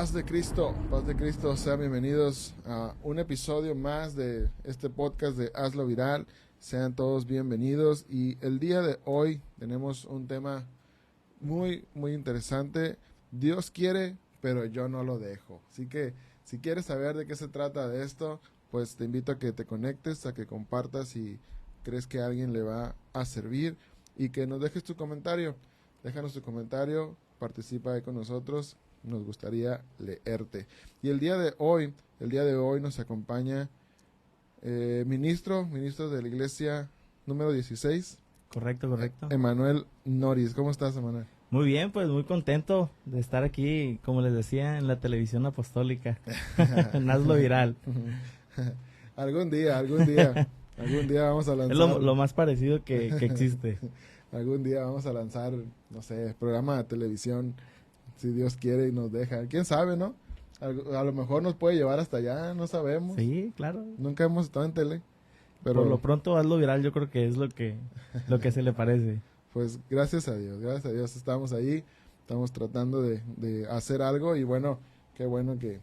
Paz de Cristo, sean bienvenidos a un episodio más de este podcast de Hazlo Viral. Sean todos bienvenidos y el día de hoy tenemos un tema muy interesante. Dios quiere, pero yo no lo dejo. Así que si quieres saber de qué se trata de esto, pues te invito a que te conectes, a que compartas si crees que a alguien le va a servir y que nos dejes tu comentario. Déjanos tu comentario, participa ahí con nosotros. Nos gustaría leerte. Y el día de hoy nos acompaña ministro de la iglesia número 16. Correcto. Emanuel Noris. ¿Cómo estás, Emanuel? Muy bien, pues muy contento de estar aquí, como les decía, en la televisión apostólica. En Hazlo Viral. Algún día vamos a lanzar. Es lo más parecido que existe. Algún día vamos a lanzar, no sé, programa de televisión, si Dios quiere y nos deja. ¿Quién sabe, no? A lo mejor nos puede llevar hasta allá, no sabemos. Sí, claro. Nunca hemos estado en tele. Pero por lo pronto Hazlo Viral yo creo que es lo que se le parece. Pues gracias a Dios estamos ahí, estamos tratando de hacer algo y bueno que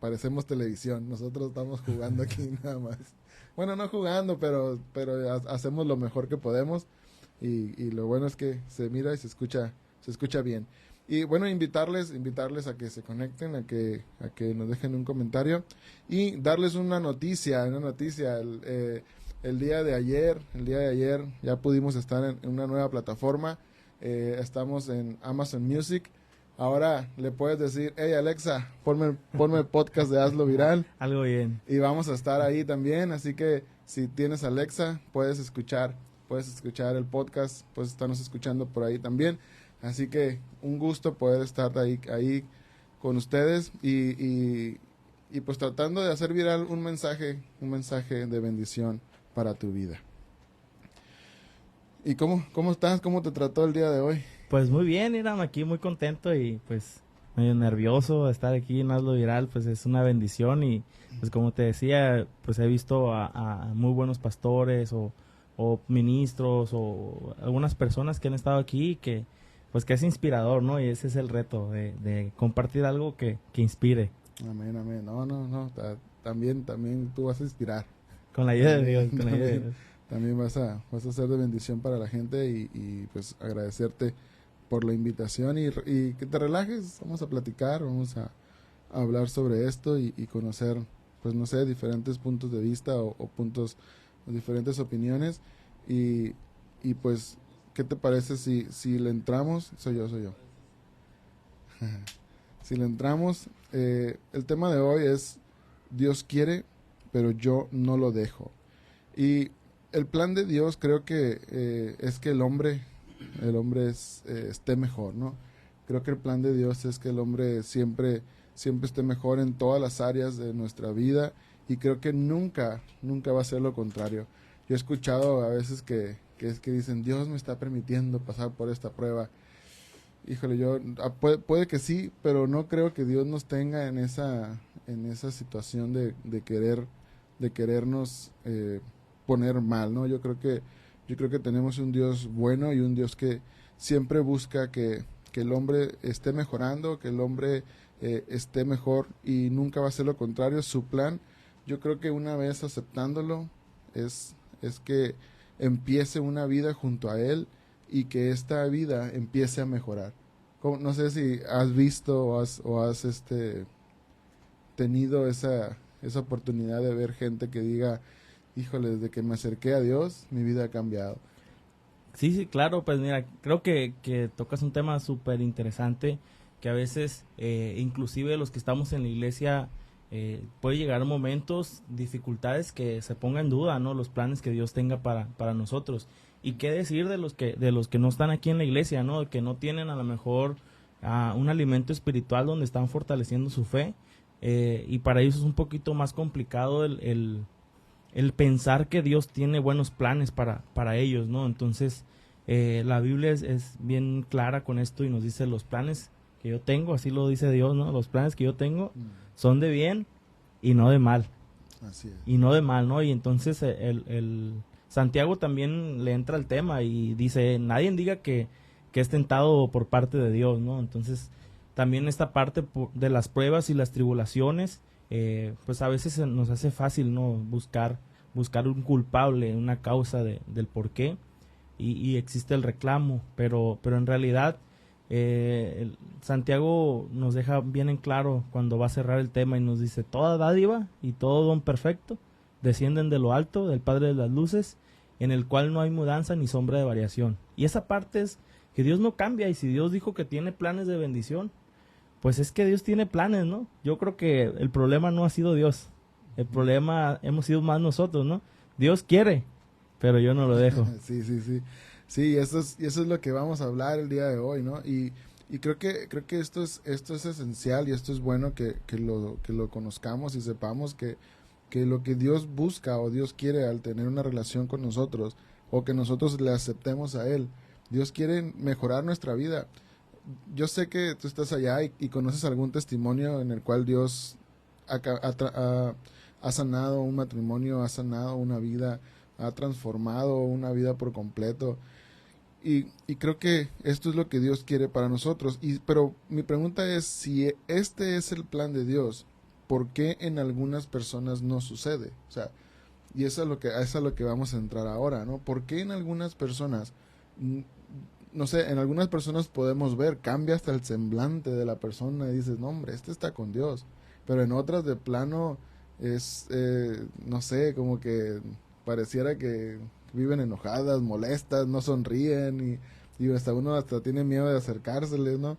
parecemos televisión. Nosotros estamos jugando aquí nada más. Bueno, no jugando, pero hacemos lo mejor que podemos y lo bueno es que se mira y se escucha bien. Y bueno, invitarles a que se conecten, a que nos dejen un comentario y darles una noticia. El día de ayer ya pudimos estar en una nueva plataforma. Estamos en Amazon Music. Ahora le puedes decir, hey Alexa, ponme el podcast de Hazlo Viral. Algo bien. Y vamos a estar ahí también, así que si tienes Alexa, puedes escuchar el podcast, puedes estarnos escuchando por ahí también. Así que un gusto poder estar ahí con ustedes y pues tratando de hacer viral un mensaje de bendición para tu vida. ¿Y cómo estás? ¿Cómo te trató el día de hoy? Pues muy bien, Iram, aquí muy contento y pues medio nervioso de estar aquí en Hazlo Viral, pues es una bendición y pues como te decía, pues he visto a muy buenos pastores o ministros o algunas personas que han estado aquí que pues que es inspirador, ¿no? Y ese es el reto de compartir algo que inspire. Amén. No, también tú vas a inspirar. Con la ayuda de Dios, También vas a ser de bendición para la gente y pues agradecerte por la invitación y que te relajes. Vamos a platicar, vamos a hablar sobre esto y conocer, pues no sé, diferentes puntos de vista o diferentes opiniones y pues, ¿qué te parece si le entramos? Soy yo. Si le entramos, el tema de hoy es Dios quiere, pero yo no lo dejo. Y el plan de Dios creo que es que el hombre esté mejor, ¿no? Creo que el plan de Dios es que el hombre siempre esté mejor en todas las áreas de nuestra vida y creo que nunca va a ser lo contrario. Yo he escuchado a veces que dicen, Dios me está permitiendo pasar por esta prueba. Híjole, puede que sí, pero no creo que Dios nos tenga en esa situación de querernos poner mal, ¿no? Yo creo que tenemos un Dios bueno y un Dios que siempre busca que el hombre esté mejorando, que el hombre esté mejor y nunca va a ser lo contrario. Su plan, yo creo que una vez aceptándolo es que empiece una vida junto a él y que esta vida empiece a mejorar. No sé si has visto o has tenido esa oportunidad de ver gente que diga, híjole, desde que me acerqué a Dios, mi vida ha cambiado. Sí, claro, pues mira, creo que tocas un tema súper interesante, que a veces, inclusive los que estamos en la iglesia, puede llegar momentos, dificultades que se pongan en duda, ¿no? Los planes que Dios tenga para nosotros. Y qué decir de los que no están aquí en la iglesia, ¿no? Que no tienen a lo mejor un alimento espiritual donde están fortaleciendo su fe, y para ellos es un poquito más complicado el pensar que Dios tiene buenos planes para ellos, ¿no? Entonces, la Biblia es bien clara con esto y nos dice los planes que yo tengo, así lo dice Dios, ¿no? Los planes que yo tengo son de bien y no de mal. Así es. Y no de mal, ¿no? Y entonces el Santiago también le entra al tema y dice, nadie diga que que es tentado por parte de Dios, ¿no? Entonces, también esta parte de las pruebas y las tribulaciones, pues a veces nos hace fácil, ¿no? Buscar un culpable, una causa del por qué, y existe el reclamo, pero en realidad Santiago nos deja bien en claro cuando va a cerrar el tema y nos dice: toda dádiva y todo don perfecto descienden de lo alto, del Padre de las luces, en el cual no hay mudanza ni sombra de variación. Y esa parte es que Dios no cambia, y si Dios dijo que tiene planes de bendición, pues es que Dios tiene planes, ¿no? Yo creo que el problema no ha sido Dios, el problema hemos sido más nosotros, ¿no? Dios quiere, pero yo no lo dejo. Sí, sí, sí. Sí, y eso es lo que vamos a hablar el día de hoy, ¿no? Y creo que esto es esencial, y esto es bueno que lo conozcamos y sepamos que lo que Dios busca o Dios quiere al tener una relación con nosotros, o que nosotros le aceptemos a Él. Dios quiere mejorar nuestra vida. Yo sé que tú estás allá y conoces algún testimonio en el cual Dios ha sanado un matrimonio, ha sanado una vida, ha transformado una vida por completo. Y creo que esto es lo que Dios quiere para nosotros. Pero mi pregunta es, si este es el plan de Dios, ¿por qué en algunas personas no sucede? O sea, y eso es a lo que vamos a entrar ahora, ¿no? ¿Por qué en algunas personas, no sé, en algunas personas podemos ver, cambia hasta el semblante de la persona y dices: no, hombre, este está con Dios? Pero en otras de plano es, no sé, como que pareciera que viven enojadas, molestas, no sonríen, y hasta uno hasta tiene miedo de acercárseles, ¿no?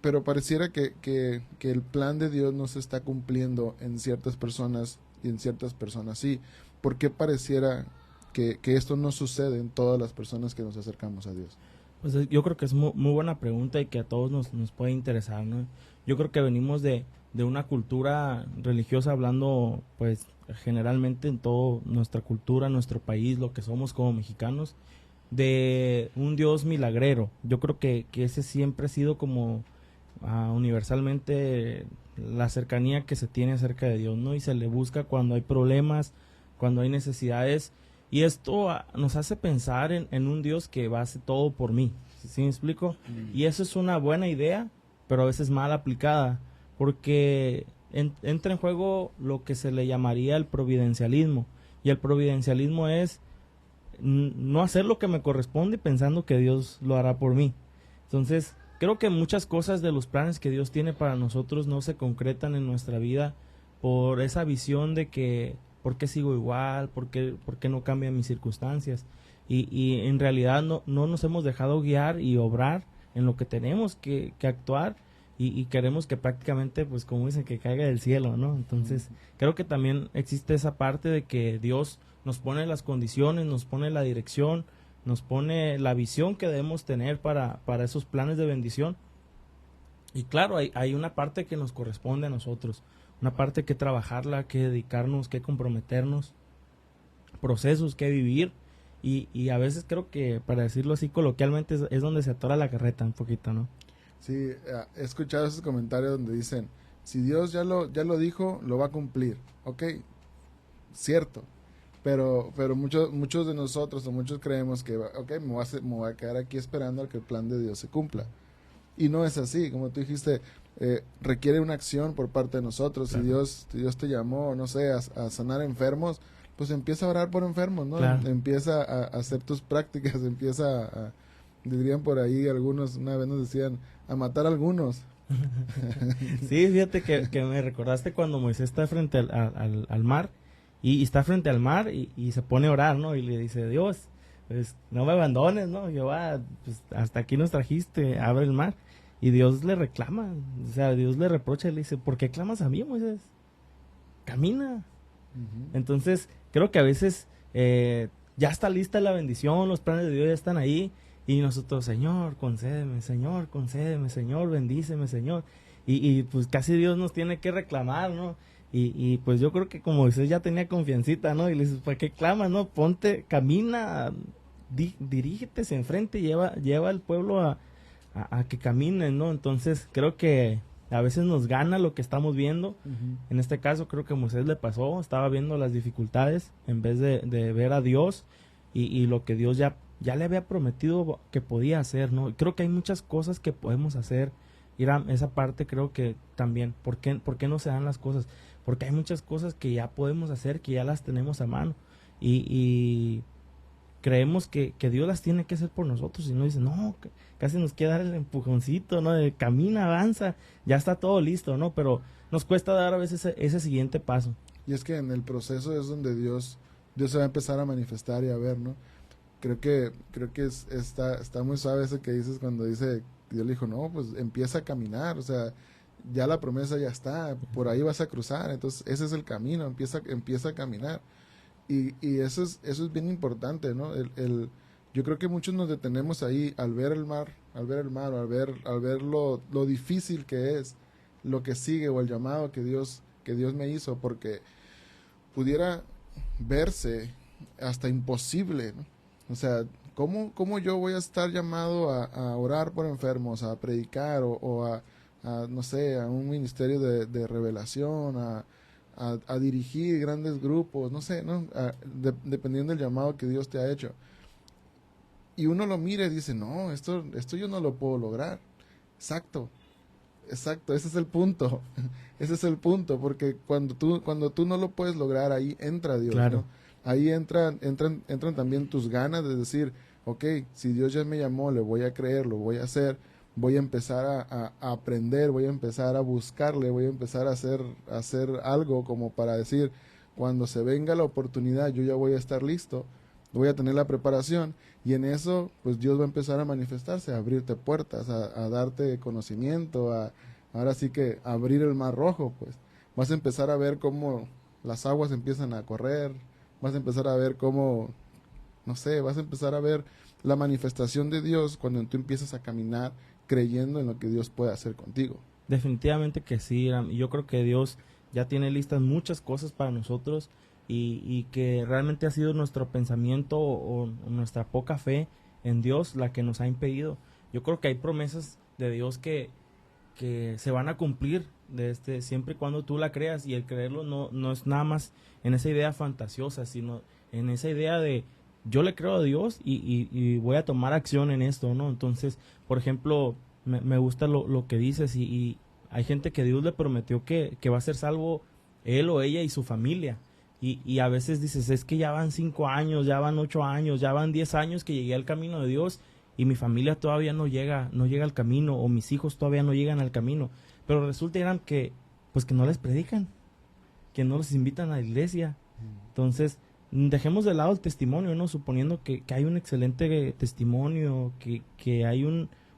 Pero pareciera que el plan de Dios no se está cumpliendo en ciertas personas, y en ciertas personas sí. ¿Por qué pareciera que esto no sucede en todas las personas que nos acercamos a Dios? Pues yo creo que es muy buena pregunta, y que a todos nos puede interesar, ¿no? Yo creo que venimos de una cultura religiosa, hablando pues generalmente en toda nuestra cultura, nuestro país, lo que somos como mexicanos, de un Dios milagrero. Yo creo que ese siempre ha sido como universalmente la cercanía que se tiene acerca de Dios, ¿no? Y se le busca cuando hay problemas, cuando hay necesidades, y esto nos hace pensar en un Dios que va a hacer todo por mí. ¿Sí me explico? Y eso es una buena idea, pero a veces mal aplicada, porque entra en juego lo que se le llamaría el providencialismo, y el providencialismo es no hacer lo que me corresponde pensando que Dios lo hará por mí. Entonces, creo que muchas cosas de los planes que Dios tiene para nosotros no se concretan en nuestra vida por esa visión de que ¿por qué sigo igual? ¿Por qué no cambian mis circunstancias? Y en realidad no nos hemos dejado guiar y obrar en lo que tenemos que actuar, y queremos que prácticamente, pues como dicen, que caiga del cielo, ¿no? Entonces, creo que también existe esa parte de que Dios nos pone las condiciones, nos pone la dirección, nos pone la visión que debemos tener para esos planes de bendición. Y claro, hay una parte que nos corresponde a nosotros, una parte que trabajarla, que dedicarnos, que comprometernos, procesos que vivir, y a veces creo que, para decirlo así coloquialmente, es donde se atora la carreta un poquito, ¿no? Sí, he escuchado esos comentarios donde dicen: si Dios ya lo dijo, lo va a cumplir. Ok, cierto. Pero muchos de nosotros, o muchos creemos que, ok, me voy a quedar aquí esperando a que el plan de Dios se cumpla. Y no es así, como tú dijiste, requiere una acción por parte de nosotros. Claro. Si Dios te llamó, no sé, a sanar enfermos, pues empieza a orar por enfermos, ¿no? Claro. Empieza a hacer tus prácticas, empieza dirían por ahí algunos, una vez nos decían, a matar a algunos. Sí, fíjate que me recordaste cuando Moisés está frente al mar, y está frente al mar y se pone a orar, ¿no? Y le dice: Dios, pues no me abandones, ¿no? Jehová, pues hasta aquí nos trajiste, abre el mar. Y Dios le reclama, o sea, Dios le reprocha y le dice: ¿por qué clamas a mí, Moisés? Camina. Entonces, creo que a veces ya está lista la bendición, los planes de Dios ya están ahí, y nosotros: Señor, concédeme, Señor, bendíceme, Señor. Y pues casi Dios nos tiene que reclamar, ¿no? Y pues yo creo que como Moisés ya tenía confiancita, ¿no? Y le dices: ¿para qué clamas, no? Ponte, camina, dirígete hacia enfrente, lleva al pueblo a que caminen, ¿no? Entonces creo que a veces nos gana lo que estamos viendo. En este caso creo que a Moisés le pasó, estaba viendo las dificultades en vez de ver a Dios y lo que Dios ya ya le había prometido que podía hacer, ¿no? Creo que hay muchas cosas que podemos hacer. Irán, esa parte creo que también, ¿por qué no se dan las cosas? Porque hay muchas cosas que ya podemos hacer, que ya las tenemos a mano. Y creemos que Dios las tiene que hacer por nosotros y no dice, no, casi nos quiere dar el empujoncito, ¿no? De camina, avanza, ya está todo listo, ¿no? Pero nos cuesta dar a veces ese siguiente paso. Y es que en el proceso es donde Dios se va a empezar a manifestar y a ver, ¿no? Creo que está muy suave eso que dices cuando dice, Dios le dijo, no, pues empieza a caminar, o sea, ya la promesa ya está, por ahí vas a cruzar, entonces ese es el camino, empieza a caminar. Y eso es bien importante, ¿no? Yo creo que muchos nos detenemos ahí al ver el mar, o al ver lo difícil que es, lo que sigue o el llamado que Dios me hizo, porque pudiera verse hasta imposible, ¿no? O sea, ¿cómo yo voy a estar llamado a orar por enfermos, a predicar o no sé, a un ministerio de revelación, a dirigir grandes grupos, no sé, ¿no? Dependiendo del llamado que Dios te ha hecho? Y uno lo mira y dice, no, esto yo no lo puedo lograr. Exacto, ese es el punto. Ese es el punto, porque cuando tú no lo puedes lograr, ahí entra Dios, Claro. ¿no? Ahí entran también tus ganas de decir, ok, si Dios ya me llamó, le voy a creer, lo voy a hacer, voy a empezar a aprender, voy a empezar a buscarle, voy a empezar a hacer algo como para decir, cuando se venga la oportunidad, yo ya voy a estar listo, voy a tener la preparación, y en eso, pues Dios va a empezar a manifestarse, a abrirte puertas, a darte conocimiento, ahora sí que abrir el mar rojo, pues vas a empezar a ver cómo las aguas empiezan a correr, vas a empezar a ver cómo, no sé, vas a empezar a ver la manifestación de Dios cuando tú empiezas a caminar creyendo en lo que Dios puede hacer contigo. Definitivamente que sí, Irán. Yo creo que Dios ya tiene listas muchas cosas para nosotros y que realmente ha sido nuestro pensamiento o nuestra poca fe en Dios la que nos ha impedido. Yo creo que hay promesas de Dios que se van a cumplir siempre y cuando tú la creas, y el creerlo no es nada más en esa idea fantasiosa, sino en esa idea de yo le creo a Dios y voy a tomar acción en esto, ¿no? Entonces, por ejemplo, me gusta lo que dices y hay gente que Dios le prometió que va a ser salvo él o ella y su familia. Y a veces dices, es que ya van 5 años, ya van 8 años, ya van 10 años que llegué al camino de Dios y mi familia todavía no llega al camino, o mis hijos todavía no llegan al camino. Pero resulta, Irán, pues que no les predican, que no los invitan a la iglesia. Entonces, dejemos de lado el testimonio, ¿no? Suponiendo que hay un excelente testimonio, que hay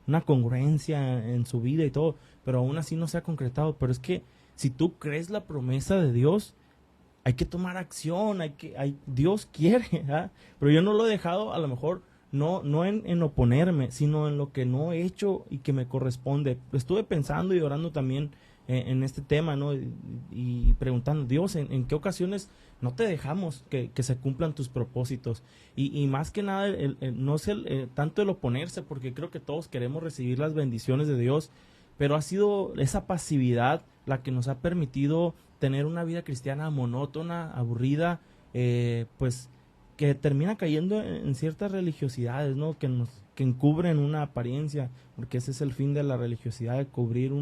una congruencia en su vida y todo, pero aún así no se ha concretado. Pero es que si tú crees la promesa de Dios, hay que tomar acción, Dios quiere, ¿ah? Pero yo no lo he dejado, a lo mejor, no en oponerme, sino en lo que no he hecho y que me corresponde. Estuve pensando y orando también en este tema, ¿no? Y preguntando, Dios, ¿en qué ocasiones no te dejamos que se cumplan tus propósitos? Y más que nada, no es tanto el oponerse, porque creo que todos queremos recibir las bendiciones de Dios, pero ha sido esa pasividad la que nos ha permitido tener una vida cristiana monótona, aburrida, pues que termina cayendo en ciertas religiosidades, ¿no? Que encubren una apariencia, porque ese es el fin de la religiosidad, de cubrir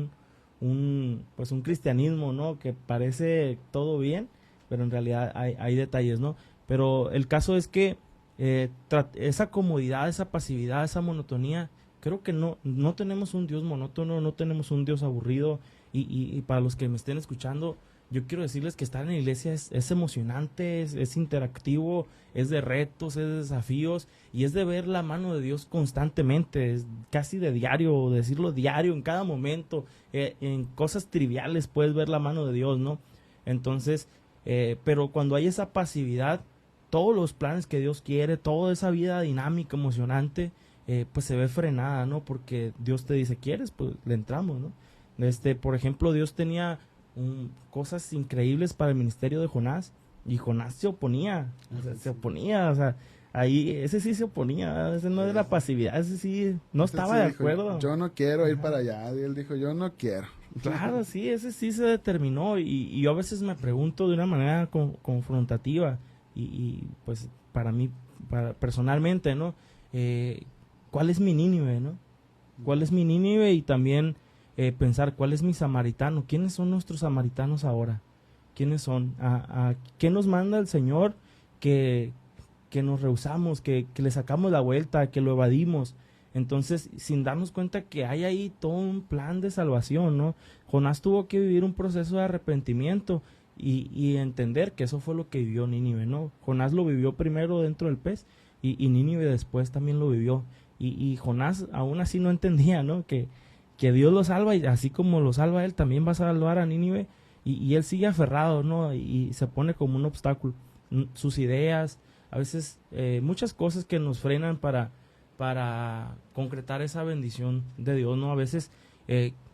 pues un cristianismo, ¿no? Que parece todo bien, pero en realidad hay detalles, ¿no? Pero el caso es que esa comodidad, esa pasividad, esa monotonía, creo que no tenemos un Dios monótono, no tenemos un Dios aburrido, y para los que me estén escuchando, yo quiero decirles que estar en la iglesia es emocionante, es interactivo, es de retos, es de desafíos, y es de ver la mano de Dios constantemente, es casi de diario, decirlo diario, en cada momento, en cosas triviales puedes ver la mano de Dios, ¿no? Entonces, pero cuando hay esa pasividad, todos los planes que Dios quiere, toda esa vida dinámica, emocionante, pues se ve frenada, ¿no? Porque Dios te dice, ¿quieres? Pues le entramos, ¿no? Por ejemplo, Dios tenía cosas increíbles para el ministerio de Jonás, y Jonás se oponía, o sea, ahí ese sí se oponía, ese no era pasividad, ese sí no estaba de acuerdo. Yo no quiero ir para allá, y él dijo, yo no quiero. Claro, sí, ese sí se determinó, y yo a veces me pregunto de una manera confrontativa, y pues para mí, personalmente, ¿no? ¿cuál es mi Nínive, no? ¿Cuál es mi Nínive? Y también pensar, ¿cuál es mi samaritano? ¿Quiénes son nuestros samaritanos ahora? ¿Quiénes son? ¿Qué nos manda el Señor que nos rehusamos, que le sacamos la vuelta, que lo evadimos? Entonces, sin darnos cuenta que hay ahí todo un plan de salvación, ¿no? Jonás tuvo que vivir un proceso de arrepentimiento y entender que eso fue lo que vivió Nínive, ¿no? Jonás lo vivió primero dentro del pez y Nínive después también lo vivió. Y Jonás aún así no entendía, ¿no? Que Dios lo salva y así como lo salva él, también va a salvar a Nínive. Y él sigue aferrado, ¿no? Y se pone como un obstáculo. Sus ideas, a veces muchas cosas que nos frenan para concretar esa bendición de Dios, ¿no? A veces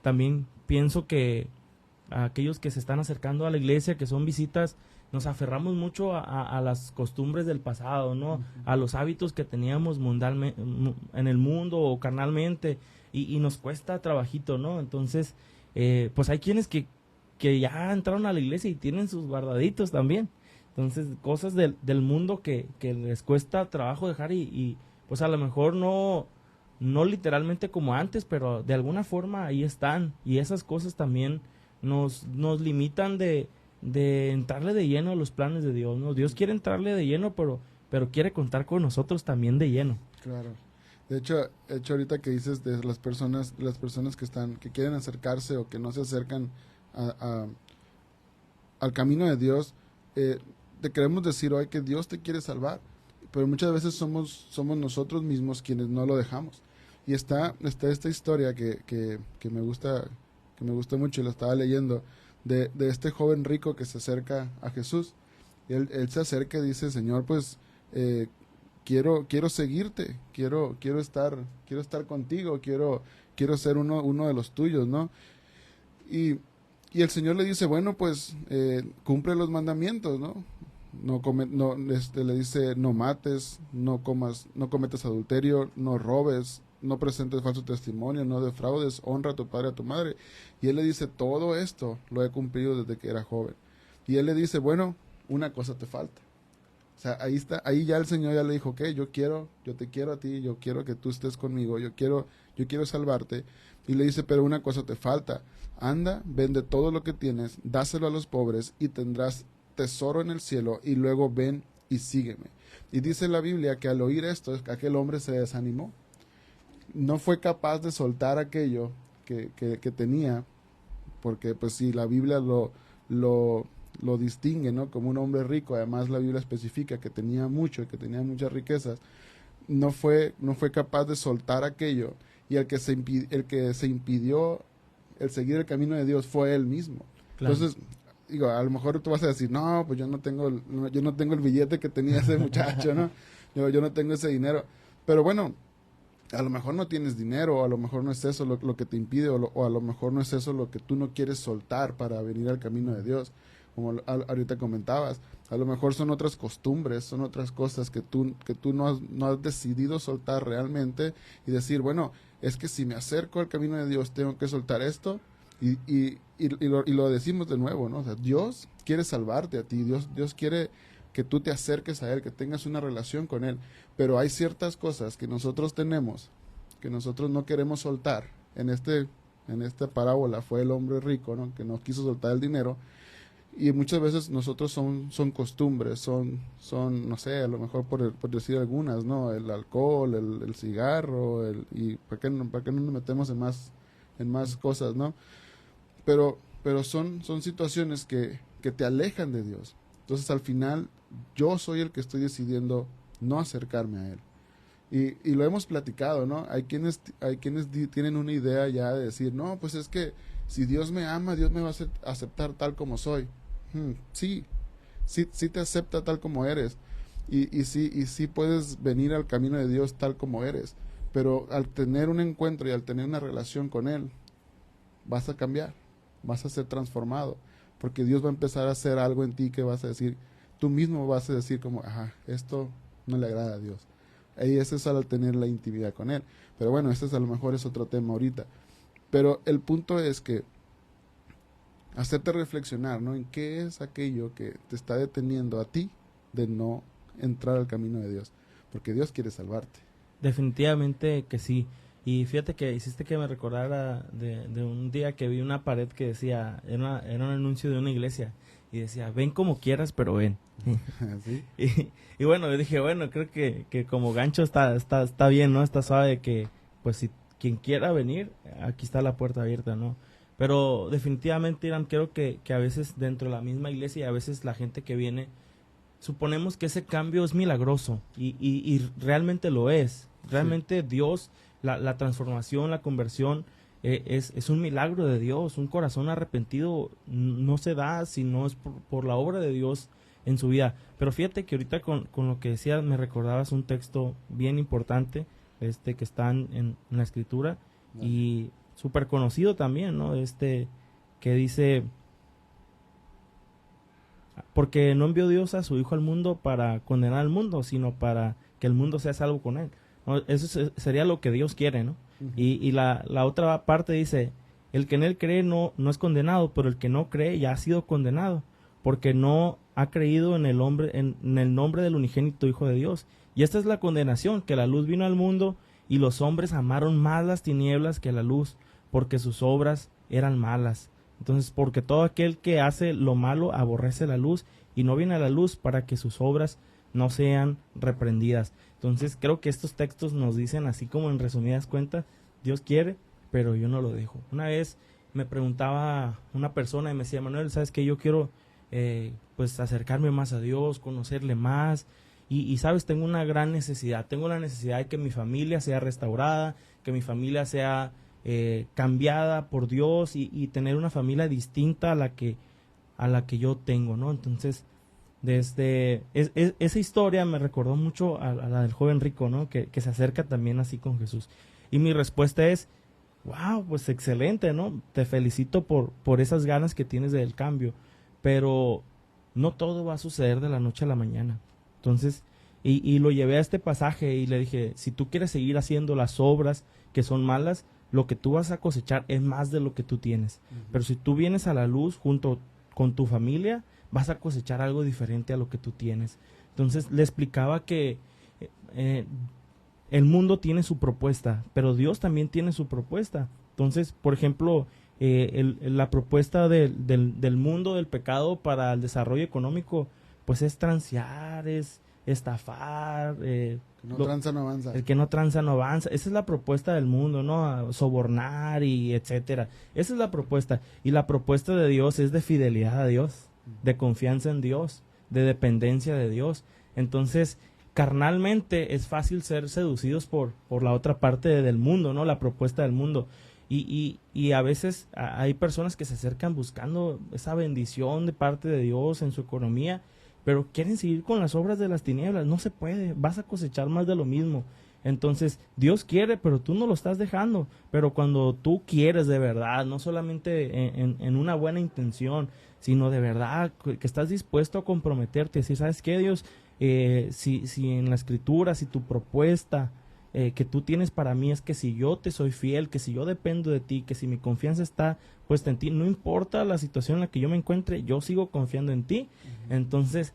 también pienso que a aquellos que se están acercando a la iglesia, que son visitas, nos aferramos mucho a las costumbres del pasado, ¿no? A los hábitos que teníamos en el mundo o carnalmente, y nos cuesta trabajito, ¿no? Entonces, pues hay quienes que ya entraron a la iglesia y tienen sus guardaditos también. Entonces, cosas del mundo que les cuesta trabajo dejar y pues a lo mejor no literalmente como antes, pero de alguna forma ahí están. Y esas cosas también nos limitan de entrarle de lleno a los planes de Dios, ¿no? Dios quiere entrarle de lleno, pero quiere contar con nosotros también de lleno. Claro. De hecho ahorita que dices de las personas que quieren acercarse o que no se acercan a, al camino de Dios, te queremos decir hoy que Dios te quiere salvar, pero muchas veces somos nosotros mismos quienes no lo dejamos. Y está esta historia que me gusta mucho, y la estaba leyendo, de este joven rico que se acerca a Jesús. Y él se acerca y dice: Señor, pues quiero seguirte, quiero estar contigo, quiero ser uno de los tuyos, ¿no? Y el Señor le dice: bueno, pues cumple los mandamientos, ¿no? Le dice: no mates, no cometas adulterio, no robes, no presentes falso testimonio, no defraudes, honra a tu padre y a tu madre. Y él le dice: todo esto lo he cumplido desde que era joven. Y él le dice: bueno, una cosa te falta. O sea, ahí ya el Señor ya le dijo: ok, yo te quiero a ti, yo quiero que tú estés conmigo, yo quiero salvarte. Y le dice: pero una cosa te falta. Anda, vende todo lo que tienes, dáselo a los pobres y tendrás tesoro en el cielo, y luego ven y sígueme. Y dice la Biblia que al oír esto, aquel hombre se desanimó. No fue capaz de soltar aquello que tenía, porque pues si la Biblia lo distingue, ¿no?, como un hombre rico. Además la Biblia especifica que tenía mucho, que tenía muchas riquezas. No fue capaz de soltar aquello, y el que se impidió el seguir el camino de Dios fue él mismo. Claro. Entonces, digo, a lo mejor tú vas a decir: no, pues yo no tengo el billete que tenía ese muchacho, ¿no? Yo no tengo ese dinero. Pero bueno, a lo mejor no tienes dinero, o a lo mejor no es eso lo que te impide, o a lo mejor no es eso lo que tú no quieres soltar para venir al camino de Dios. Como ahorita comentabas, a lo mejor son otras costumbres, son otras cosas que tú no has decidido soltar realmente, y decir: bueno, es que si me acerco al camino de Dios tengo que soltar esto. Y lo decimos de nuevo, ¿no? O sea, Dios quiere salvarte a ti, Dios quiere que tú te acerques a Él, que tengas una relación con Él, pero hay ciertas cosas que nosotros tenemos, que nosotros no queremos soltar. En esta parábola fue el hombre rico, ¿no?, que no quiso soltar el dinero. Y muchas veces nosotros son costumbres, son no sé, a lo mejor por decir algunas, ¿no?, el alcohol, el cigarro, y ¿para qué no nos metemos en más cosas, ¿no? Pero son situaciones que te alejan de Dios. Entonces, al final, yo soy el que estoy decidiendo no acercarme a Él. Y lo hemos platicado, ¿no? Hay quienes tienen una idea ya de decir: no, pues es que si Dios me ama, Dios me va a aceptar tal como soy. Sí te acepta tal como eres. Y sí puedes venir al camino de Dios tal como eres. Pero al tener un encuentro y al tener una relación con Él, vas a cambiar, vas a ser transformado, porque Dios va a empezar a hacer algo en ti que vas a decir, tú mismo vas a decir como: ajá, esto no le agrada a Dios. Y eso es al tener la intimidad con Él. Pero bueno, este a lo mejor es otro tema ahorita. Pero el punto es que hacerte reflexionar, ¿no?, en qué es aquello que te está deteniendo a ti de no entrar al camino de Dios, porque Dios quiere salvarte. Definitivamente que sí. Y fíjate que hiciste que me recordara de un día que vi una pared que decía, era un anuncio de una iglesia, y decía, ven como quieras, pero ven. ¿Sí? Y bueno, yo dije, bueno, creo que como gancho está bien, ¿no? Está suave que, pues si quien quiera venir, aquí está la puerta abierta, ¿no? Pero definitivamente, Irán, creo que a veces dentro de la misma iglesia y a veces la gente que viene, suponemos que ese cambio es milagroso y realmente lo es. Realmente Dios, la transformación, la conversión es un milagro de Dios. Un corazón arrepentido no se da si no es por la obra de Dios en su vida. Pero fíjate que ahorita con lo que decías me recordabas un texto bien importante que está en la escritura y súper conocido también, ¿no? Que dice, porque no envió Dios a su Hijo al mundo para condenar al mundo, sino para que el mundo sea salvo con él, ¿no? Eso sería lo que Dios quiere, ¿no? Ujú. Y la otra parte dice, el que en él cree no es condenado, pero el que no cree ya ha sido condenado, porque no ha creído en el nombre del unigénito Hijo de Dios. Y esta es la condenación, que la luz vino al mundo y los hombres amaron más las tinieblas que la luz, porque sus obras eran malas. Entonces, porque todo aquel que hace lo malo aborrece la luz y no viene a la luz para que sus obras no sean reprendidas. Entonces, creo que estos textos nos dicen, así como en resumidas cuentas, Dios quiere, pero yo no lo dejo. Una vez me preguntaba una persona y me decía, Manuel, ¿sabes qué? Yo quiero pues acercarme más a Dios, conocerle más. Y sabes, tengo una gran necesidad. Tengo la necesidad de que mi familia sea restaurada, que mi familia sea cambiada por Dios y tener una familia distinta a la que yo tengo, ¿no? Entonces, esa historia me recordó mucho a la del joven rico, ¿no? Que se acerca también así con Jesús. Y mi respuesta es, wow, pues excelente, ¿no? Te felicito por esas ganas que tienes del cambio, pero no todo va a suceder de la noche a la mañana. Entonces, y lo llevé a este pasaje y le dije, si tú quieres seguir haciendo las obras que son malas, lo que tú vas a cosechar es más de lo que tú tienes. Pero si tú vienes a la luz junto con tu familia, vas a cosechar algo diferente a lo que tú tienes. Entonces le explicaba que el mundo tiene su propuesta, pero Dios también tiene su propuesta. Entonces, por ejemplo, la propuesta del mundo del pecado para el desarrollo económico, pues es transear, es estafar, No tranza, no avanza. el que no tranza no avanza. Esa es la propuesta del mundo, ¿no? A sobornar y etcétera. Esa es la propuesta. Y la propuesta de Dios es de fidelidad a Dios, de confianza en Dios, de dependencia de Dios. Entonces, carnalmente es fácil ser seducidos por la otra parte del mundo, ¿no? La propuesta del mundo. Y a veces hay personas que se acercan buscando esa bendición de parte de Dios en su economía, pero quieren seguir con las obras de las tinieblas. No se puede, vas a cosechar más de lo mismo. Entonces, Dios quiere, pero tú no lo estás dejando. Pero cuando tú quieres de verdad, no solamente en una buena intención, sino de verdad, que estás dispuesto a comprometerte, si sabes qué, Dios, si en la escritura, si tu propuesta que tú tienes para mí es que si yo te soy fiel, que si yo dependo de ti, que si mi confianza está puesta en ti, no importa la situación en la que yo me encuentre, yo sigo confiando en ti. Entonces,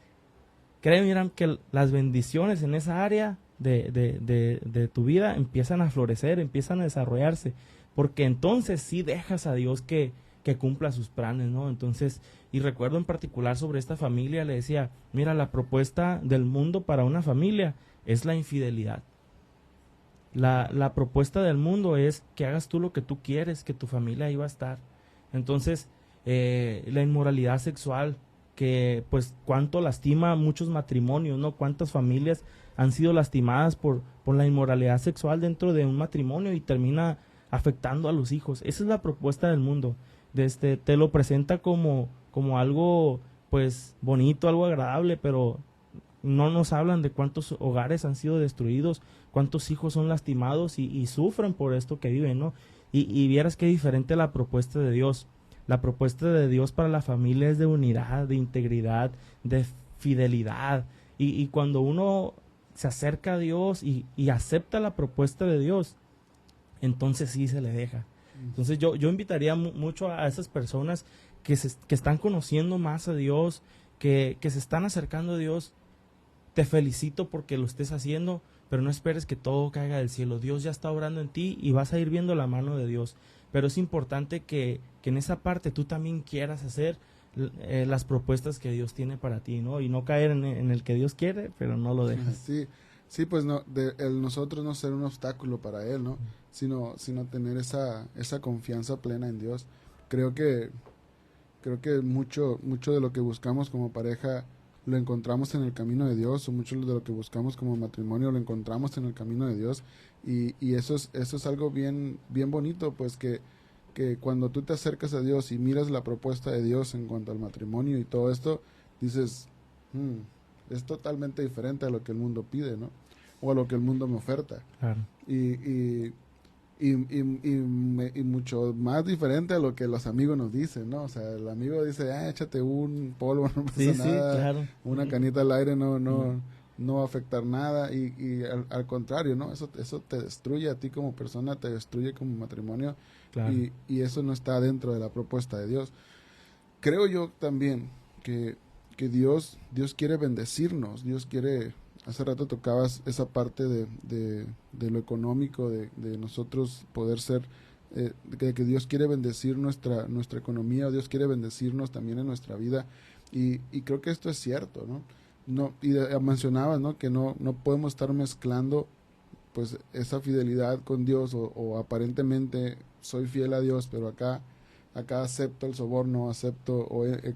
créeme, Irán, que las bendiciones en esa área de tu vida empiezan a florecer, empiezan a desarrollarse, porque entonces sí dejas a Dios que cumpla sus planes, ¿no? Entonces, y recuerdo en particular sobre esta familia, le decía, mira, la propuesta del mundo para una familia es la infidelidad. La propuesta del mundo es que hagas tú lo que tú quieres, que tu familia ahí va a estar. Entonces, la inmoralidad sexual, que pues cuánto lastima a muchos matrimonios, ¿no? Cuántas familias han sido lastimadas por la inmoralidad sexual dentro de un matrimonio y termina afectando a los hijos. Esa es la propuesta del mundo. Te lo presenta como algo pues bonito, algo agradable, pero no nos hablan de cuántos hogares han sido destruidos, cuántos hijos son lastimados y sufren por esto que viven, ¿no? Y vieras qué diferente la propuesta de Dios. La propuesta de Dios para la familia es de unidad, de integridad, de fidelidad. Y cuando uno se acerca a Dios y acepta la propuesta de Dios, entonces sí se le deja. Entonces yo invitaría mucho a esas personas que están conociendo más a Dios, que se están acercando a Dios. Te felicito porque lo estés haciendo, pero no esperes que todo caiga del cielo. Dios ya está obrando en ti y vas a ir viendo la mano de Dios. Pero es importante que en esa parte tú también quieras hacer las propuestas que Dios tiene para ti, ¿no? Y no caer en el que Dios quiere, pero no lo dejas. Sí, sí, pues no, el nosotros no ser un obstáculo para Él, ¿no? Sino tener esa confianza plena en Dios. Creo que mucho de lo que buscamos como pareja lo encontramos en el camino de Dios, o mucho de lo que buscamos como matrimonio lo encontramos en el camino de Dios, y eso es algo bien bonito, pues que cuando tú te acercas a Dios y miras la propuesta de Dios en cuanto al matrimonio y todo esto, dices, es totalmente diferente a lo que el mundo pide, ¿no? O a lo que el mundo me oferta. Claro. Y mucho más diferente a lo que los amigos nos dicen, ¿no? O sea, el amigo dice, échate un polvo, no pasa nada, claro. una canita al aire no va a afectar nada, y al contrario, ¿no? Eso te destruye a ti como persona, te destruye como matrimonio, Claro. y eso no está dentro de la propuesta de Dios. Creo yo también que Dios quiere bendecirnos, Dios quiere. Hace rato tocabas esa parte de lo económico, de nosotros poder ser, que Dios quiere bendecir nuestra economía, Dios quiere bendecirnos también en nuestra vida, y creo que esto es cierto, ¿no? Y mencionabas, ¿no? Que no podemos estar mezclando pues esa fidelidad con Dios, o aparentemente soy fiel a Dios, pero acá acepto el soborno,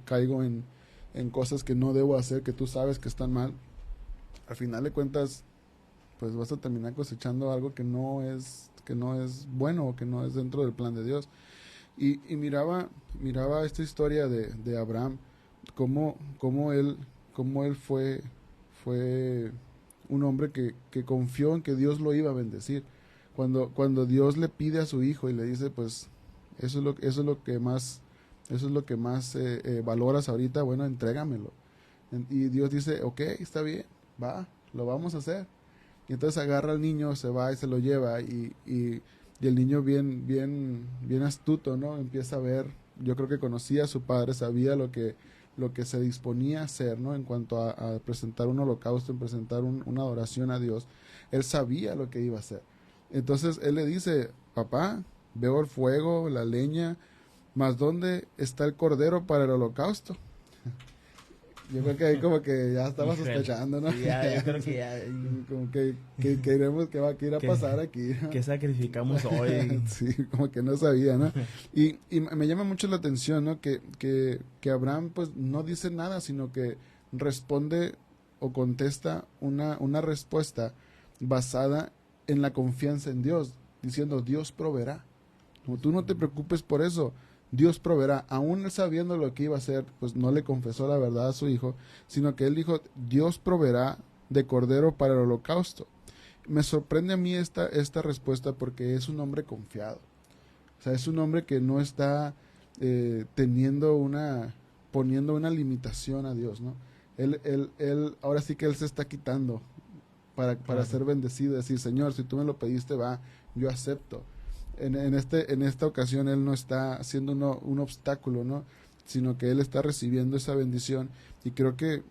caigo en cosas que no debo hacer, que tú sabes que están mal. Al final de cuentas, pues vas a terminar cosechando algo que no es bueno, o que no es dentro del plan de Dios. Y miraba esta historia de Abraham, cómo él fue un hombre que confió en que Dios lo iba a bendecir. Cuando Dios le pide a su hijo y le dice, pues eso es lo que más valoras ahorita, bueno, entrégamelo. Y Dios dice, ok, está bien, va, lo vamos a hacer. Y entonces agarra al niño, se va y se lo lleva, y el niño bien astuto, ¿no? Empieza a ver, yo creo que conocía a su padre, sabía lo que se disponía a hacer, ¿no? En cuanto a presentar un holocausto, en presentar una adoración a Dios. Él sabía lo que iba a hacer. Entonces él le dice, papá, veo el fuego, la leña, mas ¿dónde está el cordero para el holocausto? Yo creo que ahí como que ya estaba sospechando, ¿no? Sí, ya, yo creo que ya. Como que queremos que va a ir a pasar aquí, ¿no? ¿Qué sacrificamos hoy? Sí, como que no sabía, ¿no? Y me llama mucho la atención, ¿no? Que Abraham pues no dice nada, sino que responde o contesta una respuesta basada en la confianza en Dios, diciendo, Dios proveerá. Como tú no te preocupes por eso, Dios proveerá. Aún sabiendo lo que iba a hacer, pues no le confesó la verdad a su hijo, sino que él dijo, Dios proveerá de cordero para el holocausto. Me sorprende a mí esta respuesta, porque es un hombre confiado. O sea, es un hombre que no está poniendo una limitación a Dios, ¿no? Él ahora sí que él se está quitando para ser bendecido, decir, Señor, si tú me lo pediste, va, yo acepto. En esta ocasión él no está haciendo un obstáculo, ¿no? Sino que él está recibiendo esa bendición, y creo que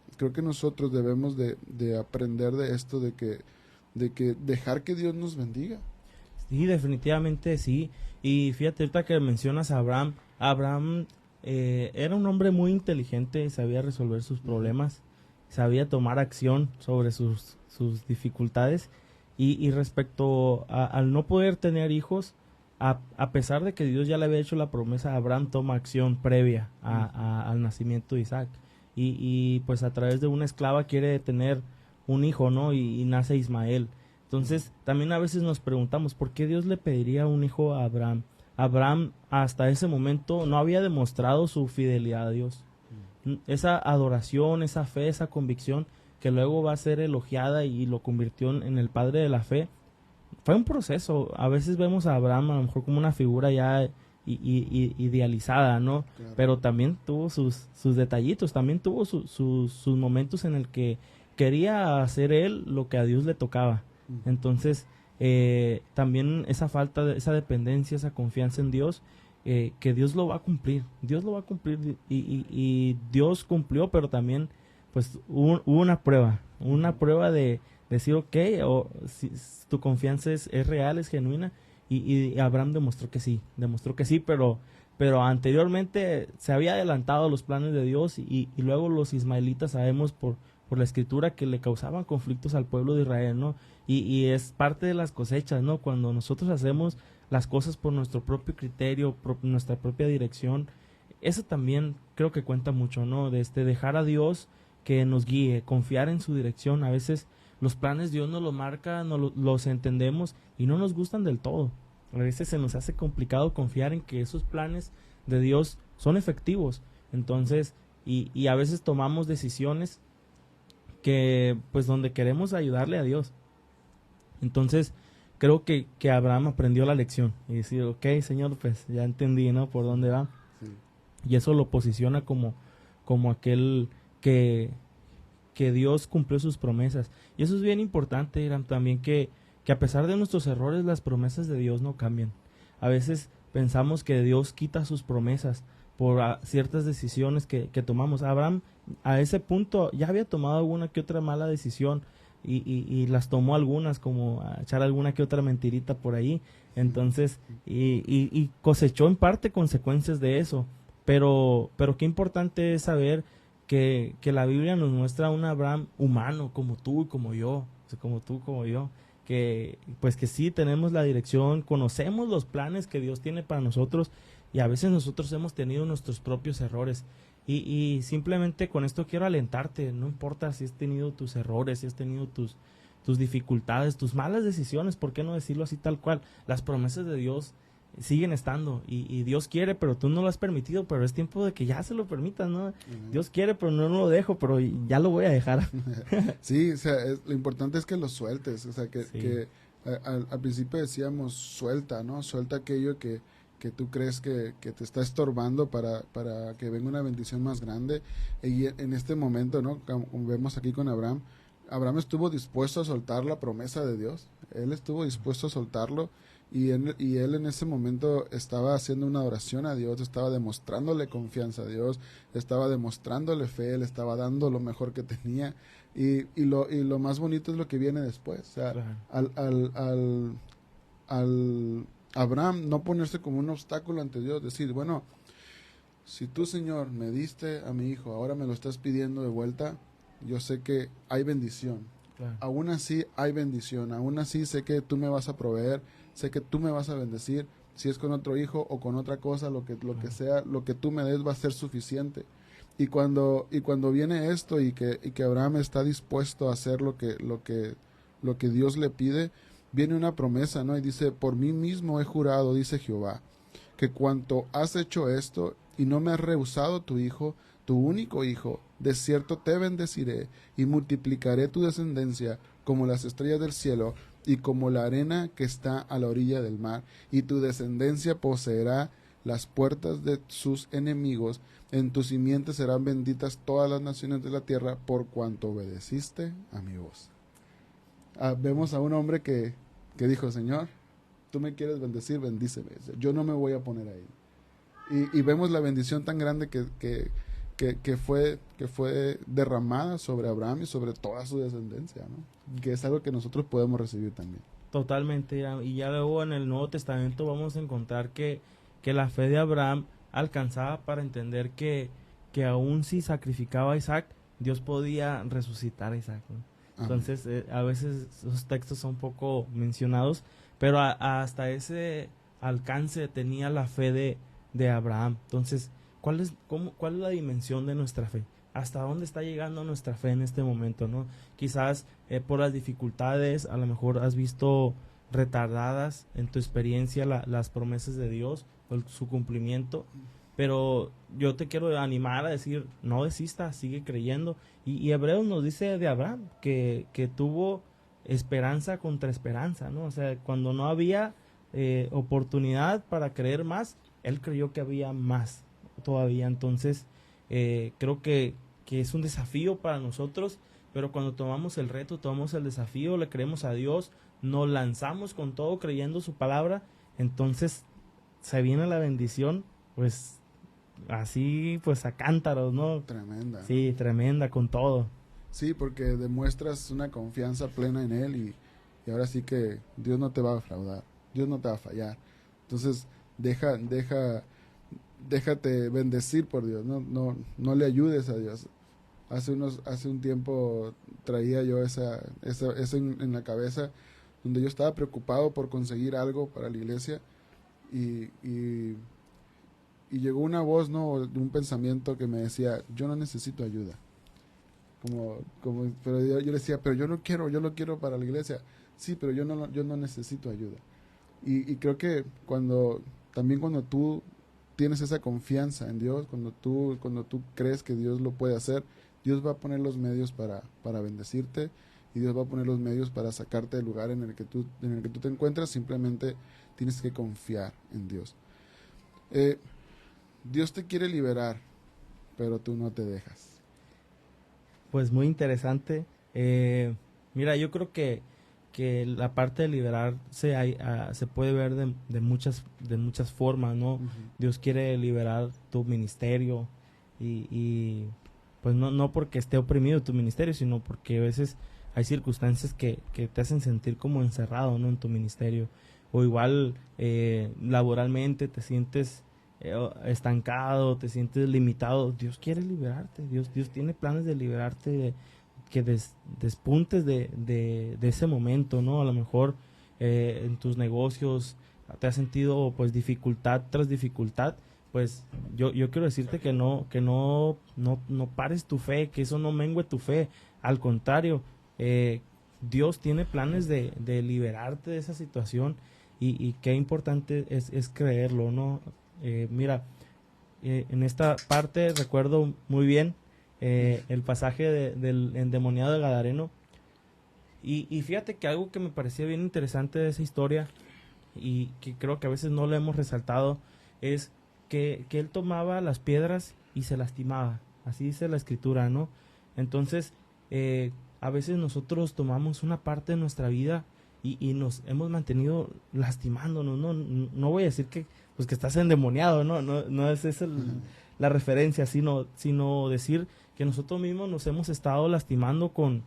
nosotros debemos de aprender de esto, de que dejar que Dios nos bendiga. Sí, definitivamente sí. Y fíjate, ahorita que mencionas a Abraham era un hombre muy inteligente, sabía resolver sus problemas, sabía tomar acción sobre sus dificultades, y respecto al no poder tener hijos, a pesar de que Dios ya le había hecho la promesa, Abraham toma acción previa al nacimiento de Isaac, y pues a través de una esclava quiere tener un hijo, ¿no? Y nace Ismael. Entonces también a veces nos preguntamos, ¿por qué Dios le pediría un hijo a Abraham? Abraham hasta ese momento no había demostrado su fidelidad a Dios. Esa adoración, esa fe, esa convicción que luego va a ser elogiada y lo convirtió en el padre de la fe, fue un proceso. A veces vemos a Abraham a lo mejor como una figura ya idealizada, ¿no? Claro. Pero también tuvo sus detallitos, también tuvo sus momentos en el que quería hacer él lo que a Dios le tocaba. Entonces, también esa falta de esa dependencia, esa confianza en Dios, que Dios lo va a cumplir. Dios lo va a cumplir, y Dios cumplió, pero también pues hubo una prueba de decir, ok, o si tu confianza es real, es genuina, y Abraham demostró que sí, pero anteriormente se había adelantado a los planes de Dios, y luego los ismaelitas sabemos por la escritura que le causaban conflictos al pueblo de Israel, ¿no? Y es parte de las cosechas, ¿no? Cuando nosotros hacemos las cosas por nuestro propio criterio, nuestra propia dirección, eso también creo que cuenta mucho, ¿no? De dejar a Dios que nos guíe, confiar en su dirección. A veces los planes Dios nos lo marca, los entendemos y no nos gustan del todo. A veces se nos hace complicado confiar en que esos planes de Dios son efectivos. Entonces, y a veces tomamos decisiones que, pues, donde queremos ayudarle a Dios. Entonces, creo que Abraham aprendió la lección y decir, ok, Señor, pues ya entendí, ¿no? Por dónde va. Sí. Y eso lo posiciona como aquel que Dios cumplió sus promesas. Y eso es bien importante, Irán, también que a pesar de nuestros errores, las promesas de Dios no cambian. A veces pensamos que Dios quita sus promesas por ciertas decisiones que tomamos. Abraham a ese punto ya había tomado alguna que otra mala decisión y las tomó algunas, como echar alguna que otra mentirita por ahí. Entonces, y cosechó en parte consecuencias de eso. Pero qué importante es saber que la Biblia nos muestra a un Abraham humano, como tú y como yo, o sea, como tú, como yo, que pues que sí tenemos la dirección, conocemos los planes que Dios tiene para nosotros, y a veces nosotros hemos tenido nuestros propios errores, y simplemente con esto quiero alentarte. No importa si has tenido tus errores, si has tenido tus dificultades, tus malas decisiones, ¿por qué no decirlo así tal cual? Las promesas de Dios siguen estando, y Dios quiere, pero tú no lo has permitido, pero es tiempo de que ya se lo permitas, ¿no? Dios quiere, pero no lo dejo, pero ya lo voy a dejar. Sí, o sea, lo importante es que lo sueltes, o sea, Sí. que al principio decíamos suelta, ¿no? Suelta aquello que tú crees que te está estorbando para que venga una bendición más grande. Y en este momento, ¿no? Como vemos aquí con Abraham estuvo dispuesto a soltar la promesa de Dios, él estuvo dispuesto a soltarlo, y él en ese momento estaba haciendo una oración a Dios, estaba demostrándole confianza a Dios, estaba demostrándole fe, le estaba dando lo mejor que tenía, y lo más bonito es lo que viene después. O sea, Claro. al Abraham no ponerse como un obstáculo ante Dios, decir, bueno, si tú, Señor, me diste a mi hijo, ahora me lo estás pidiendo de vuelta, yo sé que hay bendición. Claro. Aún así hay bendición, aún así sé que tú me vas a proveer, sé que tú me vas a bendecir, si es con otro hijo o con otra cosa, lo que sea, lo que tú me des va a ser suficiente. Y cuando viene esto, y que Abraham está dispuesto a hacer lo que Dios le pide, viene una promesa, ¿no? Y dice, por mí mismo he jurado, dice Jehová, que cuanto has hecho esto y no me has rehusado tu hijo, tu único hijo, de cierto te bendeciré y multiplicaré tu descendencia como las estrellas del cielo y como la arena que está a la orilla del mar, y tu descendencia poseerá las puertas de sus enemigos, en tu simiente serán benditas todas las naciones de la tierra, por cuanto obedeciste a mi voz. Vemos a un hombre que dijo, Señor, tú me quieres bendecir, bendíceme, yo no me voy a poner ahí. Y vemos la bendición tan grande que fue derramada sobre Abraham y sobre toda su descendencia, ¿no? Que es algo que nosotros podemos recibir también. Totalmente, y ya luego en el Nuevo Testamento vamos a encontrar que la fe de Abraham alcanzaba para entender que aún si sacrificaba a Isaac, Dios podía resucitar a Isaac, ¿no? Entonces, a veces esos textos son poco mencionados, pero hasta ese alcance tenía la fe de Abraham. Entonces, ¿cuál es la dimensión de nuestra fe? ¿Hasta dónde está llegando nuestra fe en este momento, no? Quizás por las dificultades, a lo mejor has visto retardadas en tu experiencia las promesas de Dios o su cumplimiento, pero yo te quiero animar a decir, no desistas, sigue creyendo. Y Hebreos nos dice de Abraham que tuvo esperanza contra esperanza, ¿no? O sea, cuando no había oportunidad para creer más, él creyó que había más todavía. Entonces, creo que es un desafío para nosotros, pero cuando tomamos el reto, tomamos el desafío, le creemos a Dios, nos lanzamos con todo creyendo su palabra, entonces se viene la bendición, pues así, pues a cántaros, ¿no? Tremenda. Sí, tremenda, con todo. Sí, porque demuestras una confianza plena en Él y ahora sí que Dios no te va a defraudar, Dios no te va a fallar. Entonces, déjate bendecir por Dios, no le ayudes a Dios. Hace un tiempo traía yo eso en la cabeza, donde yo estaba preocupado por conseguir algo para la iglesia y, y, y llegó una voz, ¿no? Un pensamiento que me decía, yo no necesito ayuda. Pero yo le decía, pero yo lo quiero para la iglesia. Sí, pero yo no necesito ayuda. Y creo que también cuando tú tienes esa confianza en Dios, cuando tú crees que Dios lo puede hacer, Dios va a poner los medios para bendecirte y Dios va a poner los medios para sacarte del lugar en el que tú te encuentras. Simplemente tienes que confiar en Dios. Dios te quiere liberar, pero tú no te dejas. Pues muy interesante. Mira, yo creo que la parte de liberarse se puede ver de muchas formas, ¿no? Uh-huh. Dios quiere liberar tu ministerio y pues no porque esté oprimido tu ministerio, sino porque a veces hay circunstancias que te hacen sentir como encerrado, ¿no? En tu ministerio. O igual laboralmente te sientes estancado, te sientes limitado. Dios quiere liberarte, Dios tiene planes de liberarte, que despuntes de ese momento, ¿no? A lo mejor en tus negocios te has sentido pues dificultad tras dificultad. Pues yo quiero decirte que no pares tu fe, que eso no mengue tu fe. Al contrario, Dios tiene planes de liberarte de esa situación y qué importante es creerlo, ¿no? Mira, en esta parte recuerdo muy bien el pasaje del endemoniado de Gadareno y fíjate que algo que me parecía bien interesante de esa historia y que creo que a veces no lo hemos resaltado es que él tomaba las piedras y se lastimaba, así dice la escritura, ¿no? Entonces a veces nosotros tomamos una parte de nuestra vida y nos hemos mantenido lastimándonos, no voy a decir que pues que estás endemoniado, no es esa la referencia, sino decir que nosotros mismos nos hemos estado lastimando con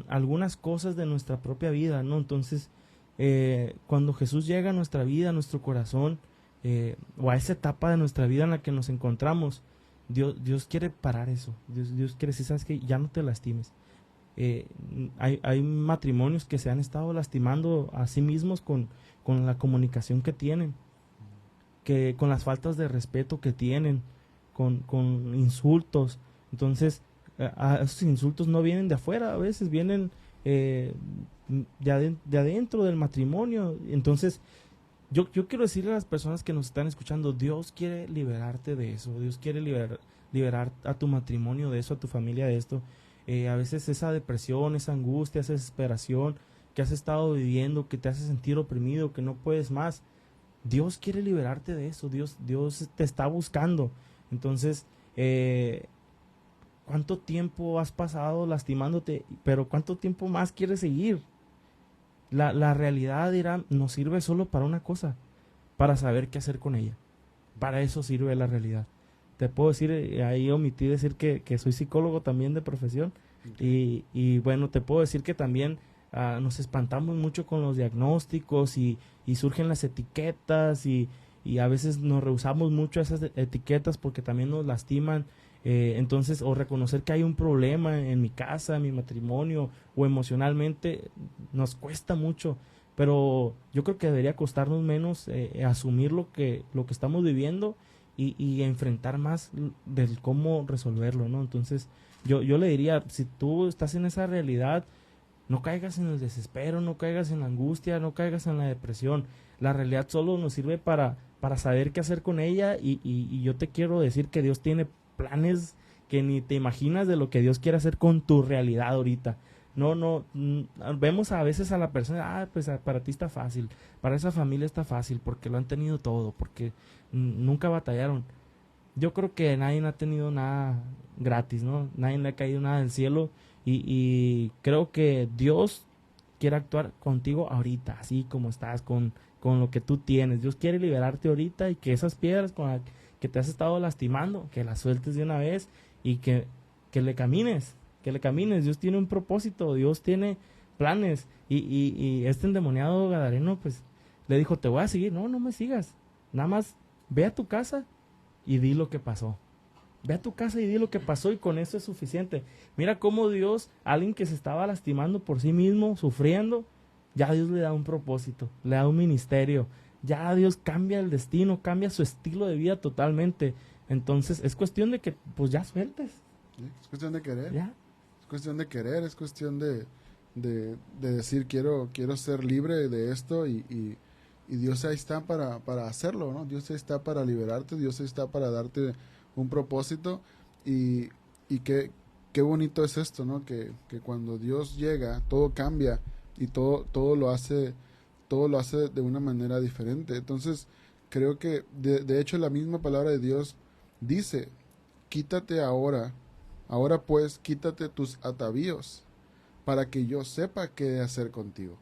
algunas cosas de nuestra propia vida, ¿no? Entonces, cuando Jesús llega a nuestra vida, a nuestro corazón, o a esa etapa de nuestra vida en la que nos encontramos, Dios quiere parar eso, Dios quiere decir, ¿sabes qué? Ya no te lastimes. Hay matrimonios que se han estado lastimando a sí mismos con la comunicación que tienen, que con las faltas de respeto que tienen, con insultos. Entonces, esos insultos no vienen de afuera, a veces vienen de adentro del matrimonio. Entonces, yo quiero decirle a las personas que nos están escuchando, Dios quiere liberarte de eso, Dios quiere liberar a tu matrimonio de eso, a tu familia de esto. A veces esa depresión, esa angustia, esa desesperación que has estado viviendo, que te hace sentir oprimido, que no puedes más, Dios quiere liberarte de eso, Dios te está buscando. Entonces, ¿cuánto tiempo has pasado lastimándote? Pero ¿cuánto tiempo más quieres seguir? La realidad nos sirve solo para una cosa, para saber qué hacer con ella. Para eso sirve la realidad. Te puedo decir, ahí omití decir que soy psicólogo también de profesión. Okay. Y bueno, te puedo decir que también nos espantamos mucho con los diagnósticos y surgen las etiquetas y a veces nos rehusamos mucho a esas etiquetas porque también nos lastiman. Entonces, o reconocer que hay un problema en mi casa, en mi matrimonio o emocionalmente, nos cuesta mucho. Pero yo creo que debería costarnos menos asumir lo que estamos viviendo y enfrentar más del cómo resolverlo, ¿no? Entonces, yo le diría, si tú estás en esa realidad, no caigas en el desespero, no caigas en la angustia, no caigas en la depresión. La realidad solo nos sirve para saber qué hacer con ella y yo te quiero decir que Dios tiene planes que ni te imaginas de lo que Dios quiere hacer con tu realidad ahorita. Vemos a veces a la persona, pues para ti está fácil, para esa familia está fácil, porque lo han tenido todo, porque nunca batallaron. Yo creo que nadie ha tenido nada gratis, ¿no? Nadie le ha caído nada del cielo y creo que Dios quiere actuar contigo ahorita, así como estás, con lo que tú tienes. Dios quiere liberarte ahorita y que esas piedras con las que te has estado lastimando, que las sueltes de una vez y que le camines. que le camines. Dios tiene un propósito, Dios tiene planes. Y este endemoniado gadareno, pues, le dijo, te voy a seguir. No, no me sigas. Nada más ve a tu casa y di lo que pasó. Ve a tu casa y di lo que pasó y con eso es suficiente. Mira cómo Dios, alguien que se estaba lastimando por sí mismo, sufriendo, ya Dios le da un propósito, le da un ministerio. Ya Dios cambia el destino, cambia su estilo de vida totalmente. Entonces es cuestión de que pues ya sueltes. ¿Sí? Es cuestión de querer. Ya. Es cuestión de querer, es cuestión de decir quiero ser libre de esto y Dios ahí está para hacerlo, ¿no? Dios ahí está para liberarte, Dios ahí está para darte un propósito y qué bonito es esto, ¿no? Que cuando Dios llega, todo cambia y todo lo hace de una manera diferente. Entonces, creo que de hecho la misma palabra de Dios dice, quítate ahora pues quítate tus atavíos para que yo sepa qué hacer contigo.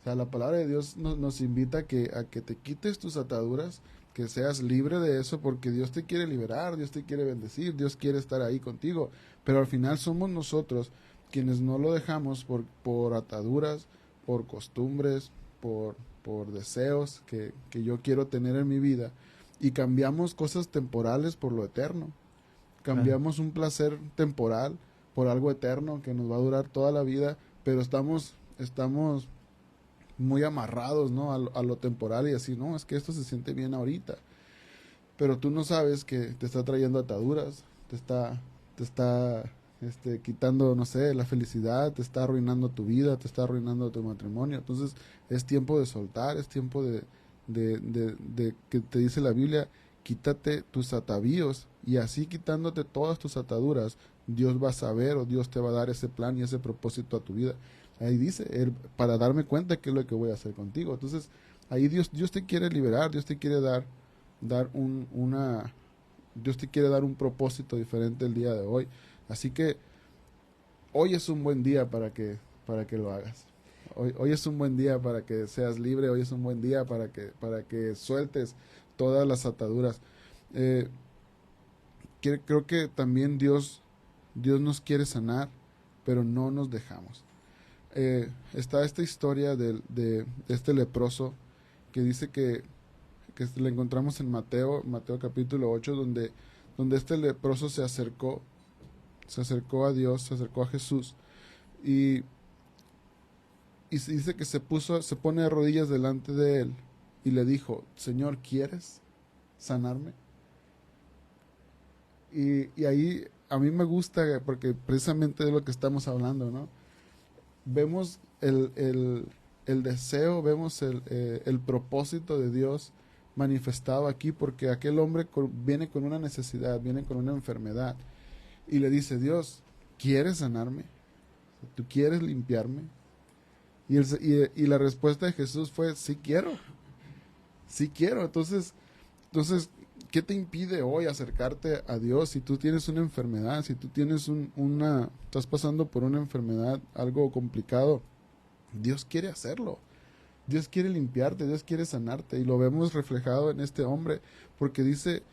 O sea, la palabra de Dios nos invita a que te quites tus ataduras, que seas libre de eso, porque Dios te quiere liberar, Dios te quiere bendecir, Dios quiere estar ahí contigo. Pero al final somos nosotros quienes no lo dejamos por ataduras, por costumbres, por deseos que yo quiero tener en mi vida. Y cambiamos cosas temporales por lo eterno. Cambiamos un placer temporal por algo eterno que nos va a durar toda la vida, pero estamos muy amarrados, ¿no? a lo temporal y así, no, es que esto se siente bien ahorita, pero tú no sabes que te está trayendo ataduras, te está quitando, no sé, la felicidad, te está arruinando tu vida, te está arruinando tu matrimonio. Entonces es tiempo de soltar, es tiempo de que te dice la Biblia, quítate tus atavíos, y así quitándote todas tus ataduras, Dios va a saber, o Dios te va a dar ese plan y ese propósito a tu vida. Ahí dice, para darme cuenta qué es lo que voy a hacer contigo. Entonces, ahí Dios te quiere liberar, Dios te quiere dar Dios te quiere dar un propósito diferente el día de hoy. Así que hoy es un buen día para que lo hagas. Hoy es un buen día para que seas libre, hoy es un buen día para que sueltes todas las ataduras. Creo que también Dios nos quiere sanar, pero no nos dejamos. Está esta historia de este leproso que dice que le encontramos en Mateo capítulo 8, donde este leproso se acercó a Dios, se acercó a Jesús y dice que se pone de rodillas delante de él y le dijo, Señor, ¿quieres sanarme? Y ahí a mí me gusta porque precisamente de lo que estamos hablando, ¿no? Vemos el deseo, vemos el propósito de Dios manifestado aquí, porque aquel hombre viene con una necesidad, viene con una enfermedad y le dice, Dios, ¿quieres sanarme? ¿Tú quieres limpiarme? Y la respuesta de Jesús fue, sí quiero. Entonces, ¿qué te impide hoy acercarte a Dios? Si tú tienes una enfermedad, si tú tienes estás pasando por una enfermedad, algo complicado, Dios quiere hacerlo. Dios quiere limpiarte, Dios quiere sanarte, y lo vemos reflejado en este hombre, porque dice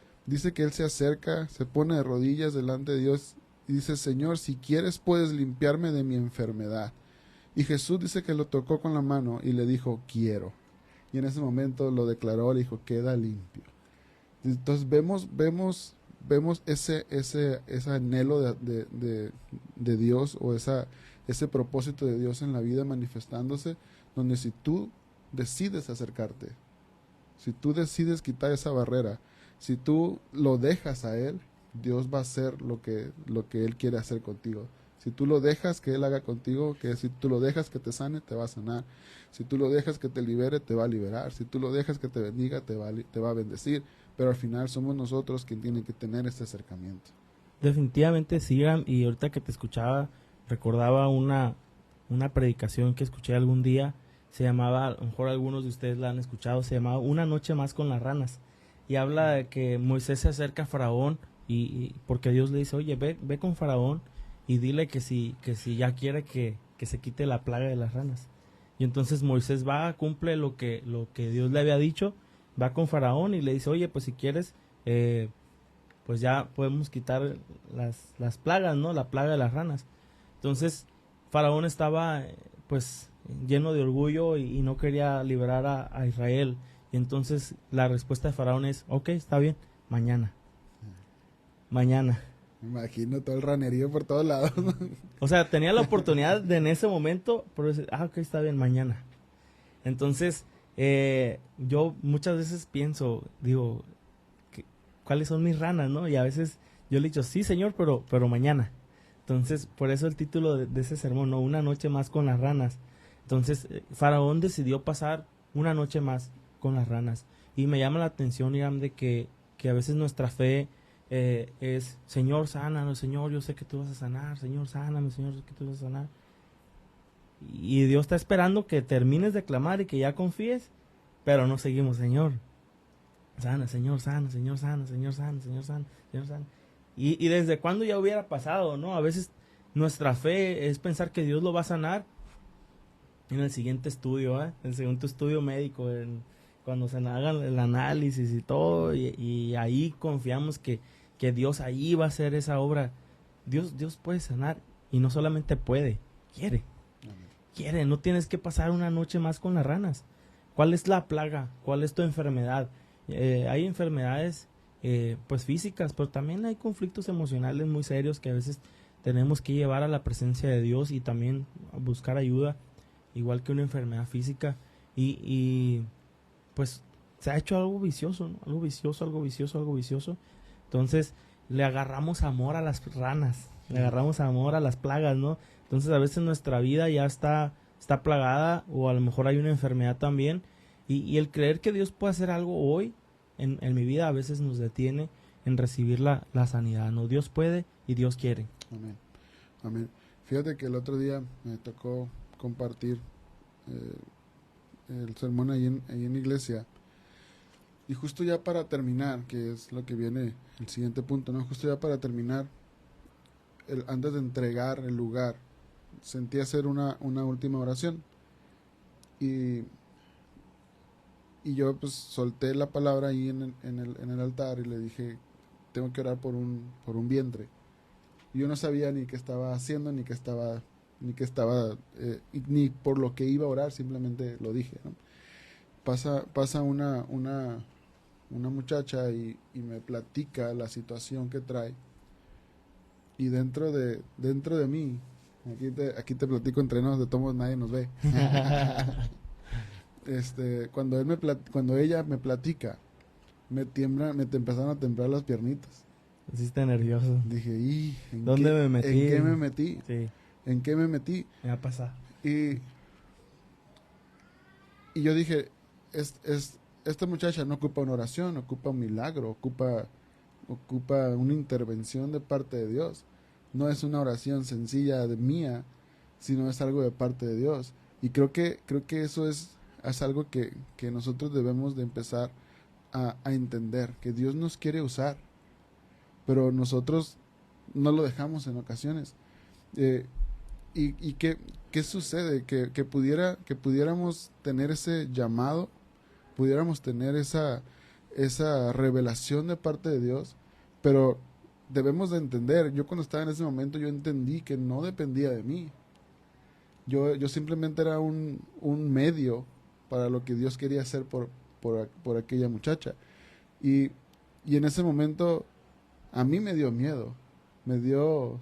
que él se acerca, se pone de rodillas delante de Dios y dice, Señor, si quieres puedes limpiarme de mi enfermedad. Y Jesús dice que lo tocó con la mano y le dijo, quiero. Y en ese momento lo declaró, le dijo, queda limpio. Entonces vemos ese anhelo de Dios, o ese propósito de Dios en la vida manifestándose, donde si tú decides acercarte, si tú decides quitar esa barrera, si tú lo dejas a Él, Dios va a hacer lo que Él quiere hacer contigo. Si tú lo dejas que Él haga contigo, que si tú lo dejas que te sane, te va a sanar. Si tú lo dejas que te libere, te va a liberar. Si tú lo dejas que te bendiga, te va a bendecir. Pero al final somos nosotros quienes tienen que tener este acercamiento. Definitivamente sigan, y ahorita que te escuchaba, recordaba una predicación que escuché algún día, se llamaba, a lo mejor algunos de ustedes la han escuchado, se llamaba Una noche más con las ranas, y habla de que Moisés se acerca a Faraón, y porque Dios le dice, oye, ve con Faraón, y dile que si ya quiere que se quite la plaga de las ranas. Y entonces Moisés va, cumple lo que Dios le había dicho, va con Faraón y le dice, oye, pues si quieres, pues ya podemos quitar las plagas, ¿no? La plaga de las ranas. Entonces, Faraón estaba, pues, lleno de orgullo y no quería liberar a Israel. Y entonces la respuesta de Faraón es, ok, está bien, mañana. Mañana. Me imagino todo el ranerío por todos lados. O sea, tenía la oportunidad de en ese momento, pero decir, ok, está bien, mañana. Entonces, yo muchas veces pienso, digo, ¿cuáles son mis ranas, no? Y a veces yo le he dicho, sí, señor, pero mañana. Entonces, por eso el título de ese sermón, ¿no? Una noche más con las ranas. Entonces, Faraón decidió pasar una noche más con las ranas. Y me llama la atención, Iram, de que a veces nuestra fe es, Señor, sánanos, Señor, yo sé que tú vas a sanar, Señor, sáname, Señor, yo sé que tú vas a sanar. Y Dios está esperando que termines de clamar y que ya confíes, pero no seguimos, Señor. Sana, Señor, sana, Señor, sana, Señor, sana, Señor, sana, Señor, sana. Y desde cuándo ya hubiera pasado, ¿no? A veces nuestra fe es pensar que Dios lo va a sanar en el siguiente estudio, en el siguiente estudio médico, cuando se hagan el análisis y todo, y ahí confiamos que Dios ahí va a hacer esa obra. Dios puede sanar, y no solamente puede, quiere. Quiere, no tienes que pasar una noche más con las ranas. ¿Cuál es la plaga? ¿Cuál es tu enfermedad? Hay enfermedades pues físicas, pero también hay conflictos emocionales muy serios que a veces tenemos que llevar a la presencia de Dios y también buscar ayuda, igual que una enfermedad física. Y pues se ha hecho algo vicioso, ¿no? Algo vicioso, algo vicioso, algo vicioso. Entonces le agarramos amor a las ranas, le agarramos amor a las plagas, ¿no? Entonces a veces nuestra vida ya está plagada, o a lo mejor hay una enfermedad también, y el creer que Dios puede hacer algo hoy en mi vida a veces nos detiene en recibir la sanidad, ¿no? Dios puede y Dios quiere. Amén. Amén. Fíjate que el otro día me tocó compartir el sermón ahí en la iglesia, y justo ya para terminar, que es lo que viene el siguiente punto, ¿no? Justo ya para terminar, antes de entregar el lugar, sentí hacer una última oración, y yo pues solté la palabra ahí en el altar, y le dije, tengo que orar por un vientre. Y yo no sabía ni qué estaba haciendo, ni por lo que iba a orar, simplemente lo dije, ¿no? Pasa una muchacha y me platica la situación que trae, y dentro de mí, aquí te platico entre nos, de todos nadie nos ve. Cuando ella me platica, me empezaron a temblar las piernitas. Hiciste nervioso. Dije, ¿Dónde me metí? ¿En qué me metí? Sí. ¿En qué me metí? Me va a pasar. Y yo dije, esta muchacha no ocupa una oración, ocupa un milagro, ocupa una intervención de parte de Dios. No es una oración sencilla de mía, sino es algo de parte de Dios. Y creo que eso es algo que nosotros debemos de empezar a entender, que Dios nos quiere usar, pero nosotros no lo dejamos en ocasiones. ¿Y qué sucede? Que pudiéramos tener ese llamado, pudiéramos tener esa revelación de parte de Dios, pero debemos de entender, yo cuando estaba en ese momento, yo entendí que no dependía de mí. Yo simplemente era un medio para lo que Dios quería hacer por aquella muchacha. Y en ese momento a mí me dio miedo, me dio,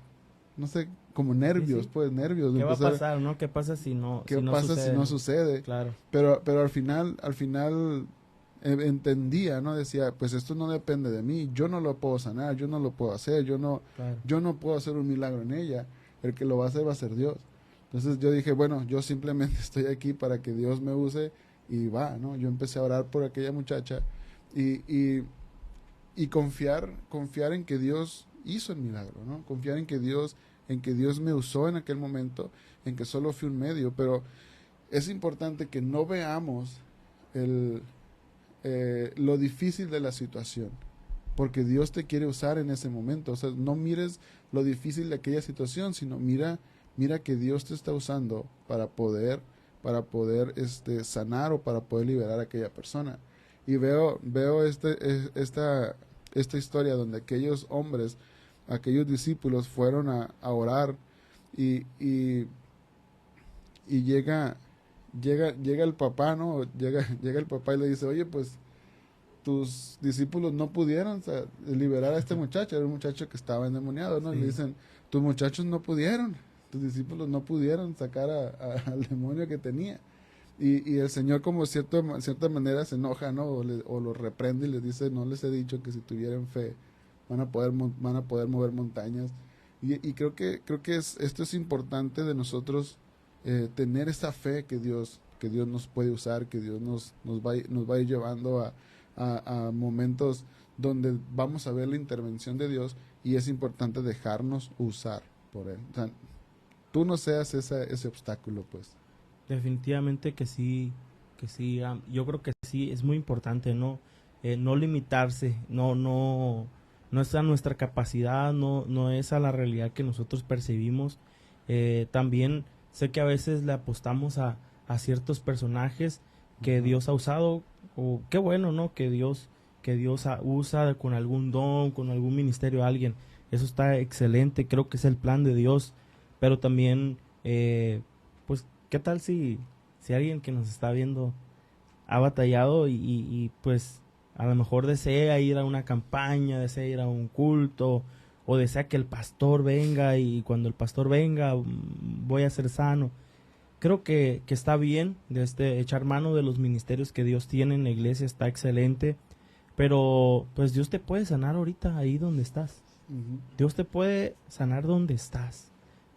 no sé, como nervios, Sí. pues nervios. ¿Qué va a pasar, no? ¿Qué pasa si no ¿Qué pasa si no sucede? Claro. Pero al final entendía, ¿no? Decía, pues esto no depende de mí, yo no lo puedo sanar, yo no lo puedo hacer, yo no puedo hacer un milagro en ella, el que lo va a hacer Dios. Entonces yo dije, bueno, yo simplemente estoy aquí para que Dios me use, y ¿no? Yo empecé a orar por aquella muchacha y confiar en que Dios hizo el milagro, ¿no? Confiar en que Dios me usó en aquel momento, en que solo fui un medio. Pero es importante que no veamos lo difícil de la situación, porque Dios te quiere usar en ese momento. O sea, no mires lo difícil de aquella situación, sino mira que Dios te está usando para poder sanar, o para poder liberar a aquella persona. Y veo esta historia donde aquellos hombres, aquellos discípulos fueron a orar Y, y, y llega el papá, ¿no? Llega el papá y le dice, oye, pues tus discípulos no pudieron, o sea, liberar a este muchacho, era un muchacho que estaba endemoniado, ¿no? Sí. Y le dicen, tus muchachos no pudieron, tus discípulos no pudieron sacar al demonio que tenía. Y el Señor como cierta manera se enoja, ¿no? O lo reprende y les dice, no les he dicho que si tuvieran fe van a poder mover montañas. Y creo que esto es importante de nosotros, tener esa fe que Dios nos puede usar, que Dios nos va a ir llevando a momentos donde vamos a ver la intervención de Dios, y es importante dejarnos usar por Él. O sea, tú no seas ese obstáculo, pues. Definitivamente que sí, yo creo que sí, es muy importante, ¿no? No limitarse, no es a nuestra capacidad, no es a la realidad que nosotros percibimos. También sé que a veces le apostamos a ciertos personajes que Ujú. Dios ha usado, o qué bueno, ¿no? Que Dios usa con algún don, con algún ministerio a alguien. Eso está excelente, creo que es el plan de Dios, pero también, pues, ¿qué tal si alguien que nos está viendo ha batallado y, pues a lo mejor desea ir a una campaña, desea ir a un culto, o desea que el pastor venga y cuando el pastor venga voy a ser sano? Creo que está bien echar mano de los ministerios que Dios tiene en la iglesia, está excelente, pero pues Dios te puede sanar ahorita ahí donde estás. Ujú. Dios te puede sanar donde estás.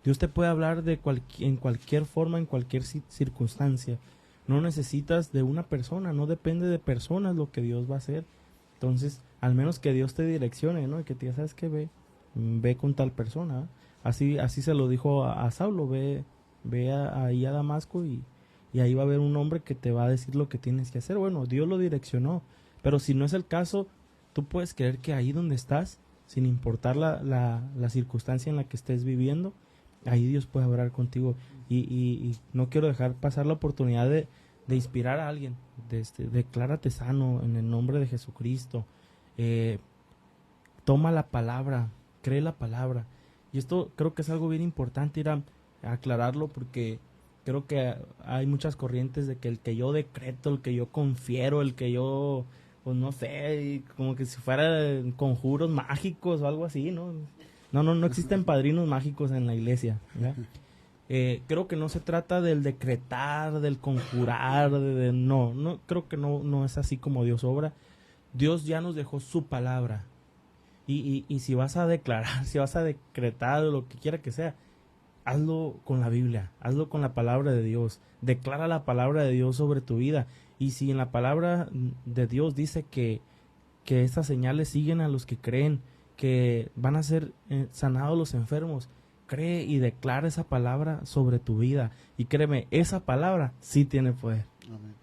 Dios te puede hablar en cualquier forma, en cualquier circunstancia. No necesitas de una persona, no depende de personas lo que Dios va a hacer. Entonces, al menos que Dios te direccione, ¿no? Y que te diga, ¿sabes qué? Ve con tal persona. ¿Eh? Así se lo dijo a Saulo, ahí a Damasco y ahí va a haber un hombre que te va a decir lo que tienes que hacer. Bueno, Dios lo direccionó, pero si no es el caso, tú puedes creer que ahí donde estás, sin importar la circunstancia en la que estés viviendo, ahí Dios puede hablar contigo. Y no quiero dejar pasar la oportunidad de inspirar a alguien. Declárate sano en el nombre de Jesucristo. Eh, Toma la palabra, cree la palabra. Y esto creo que es algo bien importante ir a aclararlo, porque creo que hay muchas corrientes de que el que yo decreto, el que yo confiero, el que yo, pues no sé, y como que si fuera conjuros mágicos o algo así, ¿no? No existen padrinos mágicos en la iglesia, ¿verdad? Creo que no se trata del decretar, del conjurar, no, creo que no es así como Dios obra. Dios ya nos dejó su palabra. Y si vas a declarar, si vas a decretar lo que quiera que sea, hazlo con la Biblia, hazlo con la palabra de Dios. Declara la palabra de Dios sobre tu vida. Y si en la palabra de Dios dice que estas señales siguen a los que creen, que van a ser sanados los enfermos, cree y declara esa palabra sobre tu vida. Y créeme, esa palabra sí tiene poder. Amén.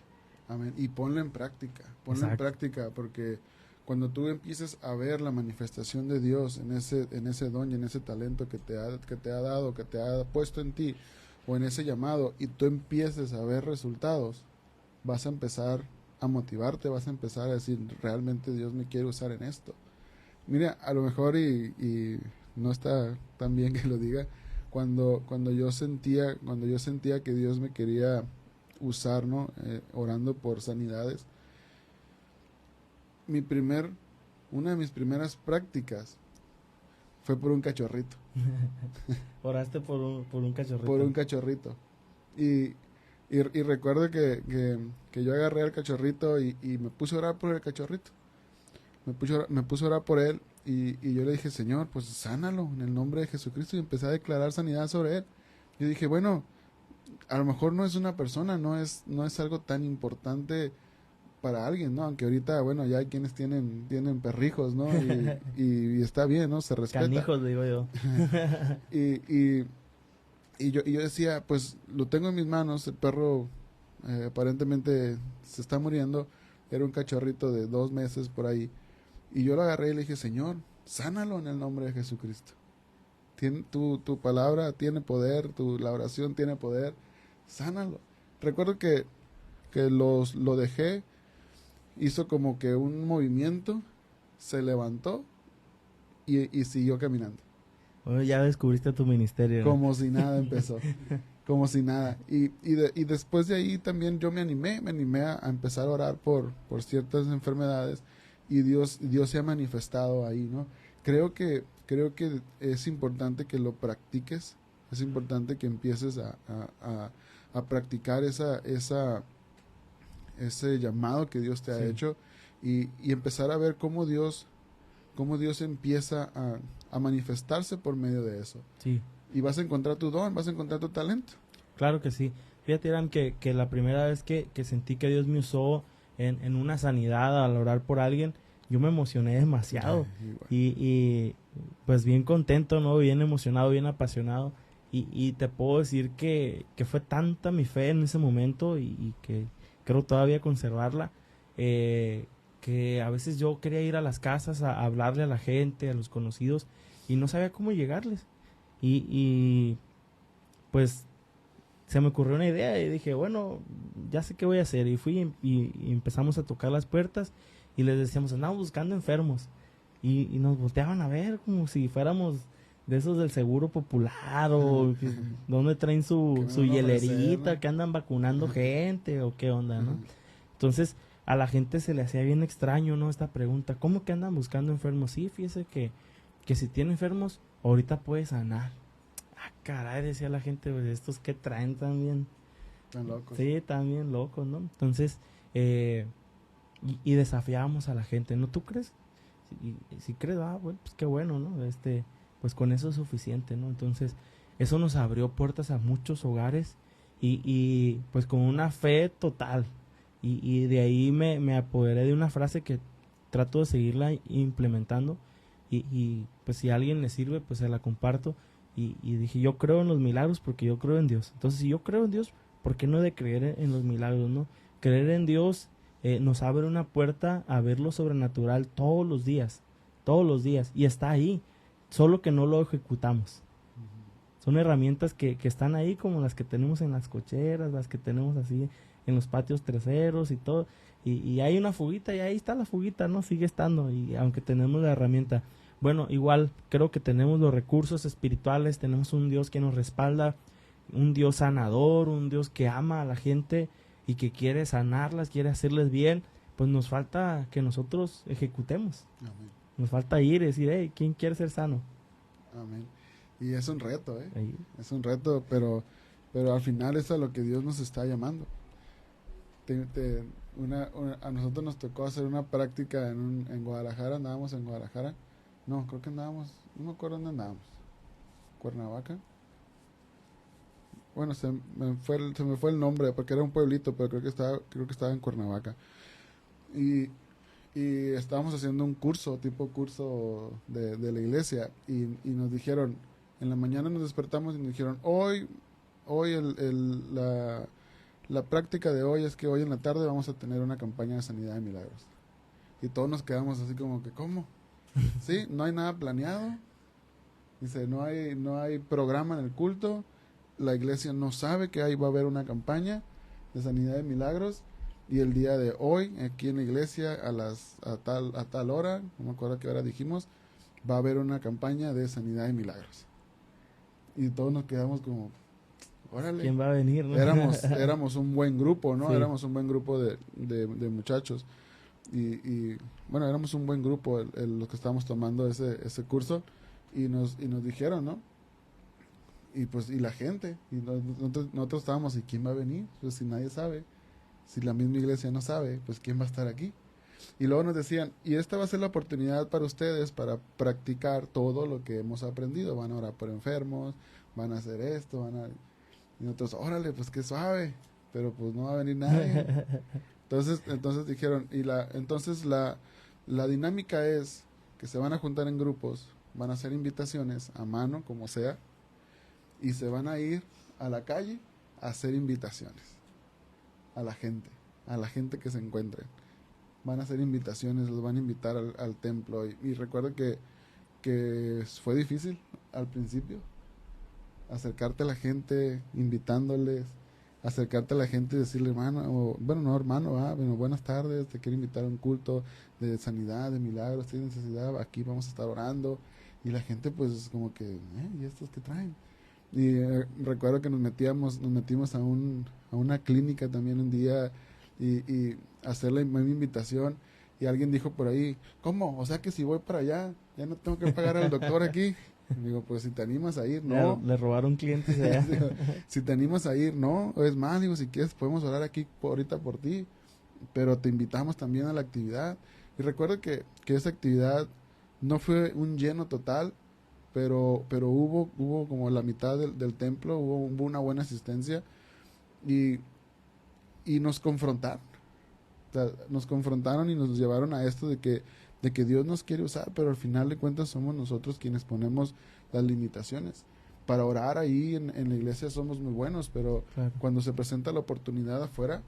Amén. Y ponla en práctica. Ponla en Exacto. práctica, porque cuando tú empieces a ver la manifestación de Dios en ese don y en ese talento que te ha dado, que te ha puesto en ti, o en ese llamado, y tú empieces a ver resultados, vas a empezar a motivarte, vas a empezar a decir, realmente Dios me quiere usar en esto. Mira, a lo mejor y no está tan bien que lo diga, cuando yo sentía que Dios me quería usar, ¿no? Orando por sanidades, una de mis primeras prácticas fue por un cachorrito. Oraste por un cachorrito. Por un cachorrito. Y recuerdo que yo agarré al cachorrito y me puse a orar por el cachorrito. Me puse a orar por él y yo le dije, Señor, pues sánalo en el nombre de Jesucristo, y empecé a declarar sanidad sobre él. Yo dije, bueno, a lo mejor no es una persona, no es algo tan importante para alguien, ¿no? Aunque ahorita, bueno, ya hay quienes tienen perrijos, ¿no? Y está bien, ¿no? Se respeta. Canijos, digo yo. Y yo decía, pues lo tengo en mis manos, el perro aparentemente se está muriendo, era un cachorrito de 2 meses por ahí, y yo lo agarré y le dije, Señor, sánalo en el nombre de Jesucristo. Tu palabra tiene poder, la oración tiene poder, sánalo. Recuerdo que lo dejé, hizo como que un movimiento, se levantó y siguió caminando. Bueno, ya descubriste tu ministerio, ¿no? Como si nada empezó. Como si nada. Y después de ahí también yo me animé a empezar a orar por ciertas enfermedades y Dios se ha manifestado ahí, ¿no? Creo que es importante que lo practiques, es importante que empieces a practicar ese llamado que Dios te ha Sí. hecho y empezar a ver cómo Dios empieza a manifestarse por medio de eso. Sí. Y vas a encontrar tu don, vas a encontrar tu talento. Claro que sí. Fíjate, Irán, que la primera vez que sentí que Dios me usó en una sanidad al orar por alguien, yo me emocioné demasiado. Igual. Y pues bien contento, ¿no? Bien emocionado, bien apasionado. Y te puedo decir que fue tanta mi fe en ese momento y que creo todavía conservarla, que a veces yo quería ir a las casas a hablarle a la gente, a los conocidos, y no sabía cómo llegarles. Y pues se me ocurrió una idea y dije, bueno, ya sé qué voy a hacer. Y fui y empezamos a tocar las puertas y les decíamos, andamos buscando enfermos. Y nos volteaban a ver como si fuéramos de esos del Seguro Popular o donde traen su ¿Qué me van a ofrecer, hielerita, no? que andan vacunando gente o qué onda, ¿no? Entonces a la gente se le hacía bien extraño, ¿no? Esta pregunta, ¿cómo que andan buscando enfermos? Sí, fíjese que si tiene enfermos, ahorita puede sanar. Ah, caray, decía la gente, pues estos que traen también. Tan locos. Sí, también locos, ¿no? Entonces, y desafiábamos a la gente, ¿no? ¿Tú crees? Si crees, bueno, pues qué bueno, ¿no? Pues con eso es suficiente, ¿no? Entonces, eso nos abrió puertas a muchos hogares y pues con una fe total. Y de ahí me apoderé de una frase que trato de seguirla implementando y pues si a alguien le sirve, pues se la comparto. Y dije, yo creo en los milagros porque yo creo en Dios. Entonces, si yo creo en Dios, ¿por qué no he de creer en los milagros, no? Creer en Dios nos abre una puerta a ver lo sobrenatural todos los días, y está ahí, solo que no lo ejecutamos. Son herramientas que están ahí como las que tenemos en las cocheras, las que tenemos así en los patios traseros y todo, y hay una fuguita y ahí está la fuguita, ¿no? Sigue estando, y aunque tenemos la herramienta. Bueno, igual creo que tenemos los recursos espirituales, tenemos un Dios que nos respalda, un Dios sanador, un Dios que ama a la gente y que quiere sanarlas, quiere hacerles bien. Pues nos falta que nosotros ejecutemos. Amén. Nos falta ir y decir, hey, ¿quién quiere ser sano? Amén. Y es un reto, ¿eh? Ahí. Es un reto, pero al final es a lo que Dios nos está llamando. A nosotros nos tocó hacer una práctica en Guadalajara, andábamos en Guadalajara. No, creo que andábamos, no me acuerdo dónde andábamos. ¿Cuernavaca? Bueno, se me fue el nombre, porque era un pueblito, pero creo que estaba en Cuernavaca. Y estábamos haciendo un curso, tipo curso de la iglesia, y nos dijeron, en la mañana nos despertamos y nos dijeron, hoy la práctica de hoy es que hoy en la tarde vamos a tener una campaña de sanidad de milagros. Y todos nos quedamos así como que, ¿cómo? Sí, no hay nada planeado. Dice, no hay programa en el culto. La iglesia no sabe que ahí va a haber una campaña de sanidad de milagros. Y el día de hoy, aquí en la iglesia, a tal hora, no me acuerdo qué hora dijimos, va a haber una campaña de sanidad de milagros. Y todos nos quedamos como, órale. ¿Quién va a venir, no? Éramos un buen grupo, ¿no? Sí. Éramos un buen grupo de muchachos. Y bueno, éramos un buen grupo los que estábamos tomando ese curso. Y nos dijeron, ¿no? Y pues, y la gente. Y nosotros estábamos, ¿y quién va a venir? Pues si nadie sabe. Si la misma iglesia no sabe, pues ¿quién va a estar aquí? Y luego nos decían, y esta va a ser la oportunidad para ustedes para practicar todo lo que hemos aprendido. Van a orar por enfermos, van a hacer esto, y nosotros, órale, pues qué suave, pero pues no va a venir nadie. Entonces dijeron, entonces la dinámica es que se van a juntar en grupos, van a hacer invitaciones a mano, como sea, y se van a ir a la calle a hacer invitaciones a la gente que se encuentre. Van a hacer invitaciones, los van a invitar al templo. Y recuerdo que fue difícil al principio acercarte a la gente, invitándoles, acercarte a la gente y decirle, hermano, bueno, buenas tardes, te quiero invitar a un culto de sanidad, de milagros, tienes necesidad, aquí vamos a estar orando. Y la gente pues como que, ¿y estos qué traen? Y recuerdo que nos metimos a una clínica también un día y hacer la misma invitación. Y alguien dijo por ahí, ¿cómo? O sea que si voy para allá, ya no tengo que pagar al doctor aquí. Y digo, pues si te animas a ir, no. Le robaron clientes allá. Digo, si te animas a ir, no. O es más, digo, si quieres podemos orar aquí ahorita por ti. Pero te invitamos también a la actividad. Y recuerdo que esa actividad no fue un lleno total, pero hubo como la mitad del templo, hubo una buena asistencia y nos confrontaron. O sea, nos confrontaron y nos llevaron a esto de que Dios nos quiere usar, pero al final de cuentas somos nosotros quienes ponemos las limitaciones. Para orar ahí en la iglesia somos muy buenos, pero Claro. cuando se presenta la oportunidad afuera,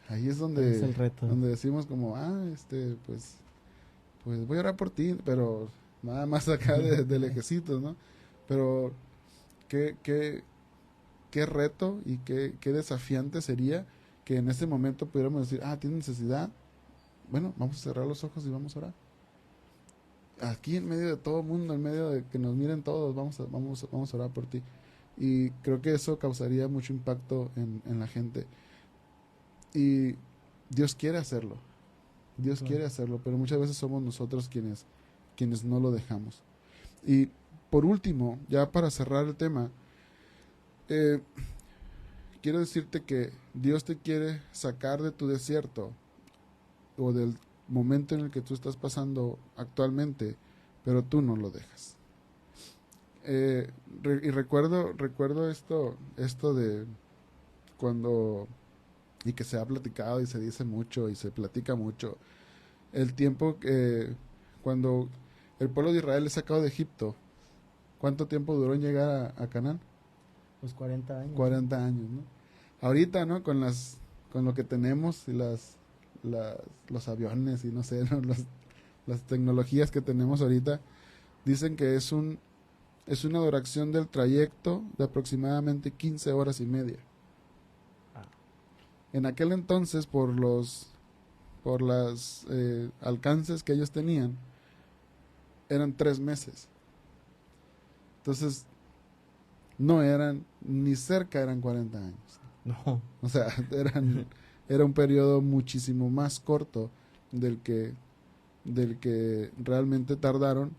ahí es donde, Es el reto. donde decimos como, pues voy a orar por ti, pero nada más acá de lejecitos, ¿no? Pero qué reto y qué desafiante sería que en ese momento pudiéramos decir, ¿tienes necesidad? Bueno, vamos a cerrar los ojos y vamos a orar. Aquí en medio de todo el mundo, en medio de que nos miren todos, vamos a orar por ti. Y creo que eso causaría mucho impacto en la gente. Y Dios quiere hacerlo. Dios quiere hacerlo, pero muchas veces somos nosotros quienes no lo dejamos. Y por último, ya para cerrar el tema, quiero decirte que Dios te quiere sacar de tu desierto o del momento en el que tú estás pasando actualmente, pero tú no lo dejas. Y recuerdo esto de cuando, y que se ha platicado y se dice mucho y se platica mucho, el tiempo que cuando el pueblo de Israel es sacado de Egipto, ¿cuánto tiempo duró en llegar a Canaán? Pues 40 años. 40 años, ¿no? Ahorita, ¿no? Con lo que tenemos y los aviones y no sé, ¿no? Las tecnologías que tenemos ahorita, dicen que es una duración del trayecto de aproximadamente 15 horas y media. En aquel entonces, por los alcances que ellos tenían, eran 3 meses. Entonces, no eran, ni cerca eran 40 años. No. O sea, era un periodo muchísimo más corto del que realmente tardaron,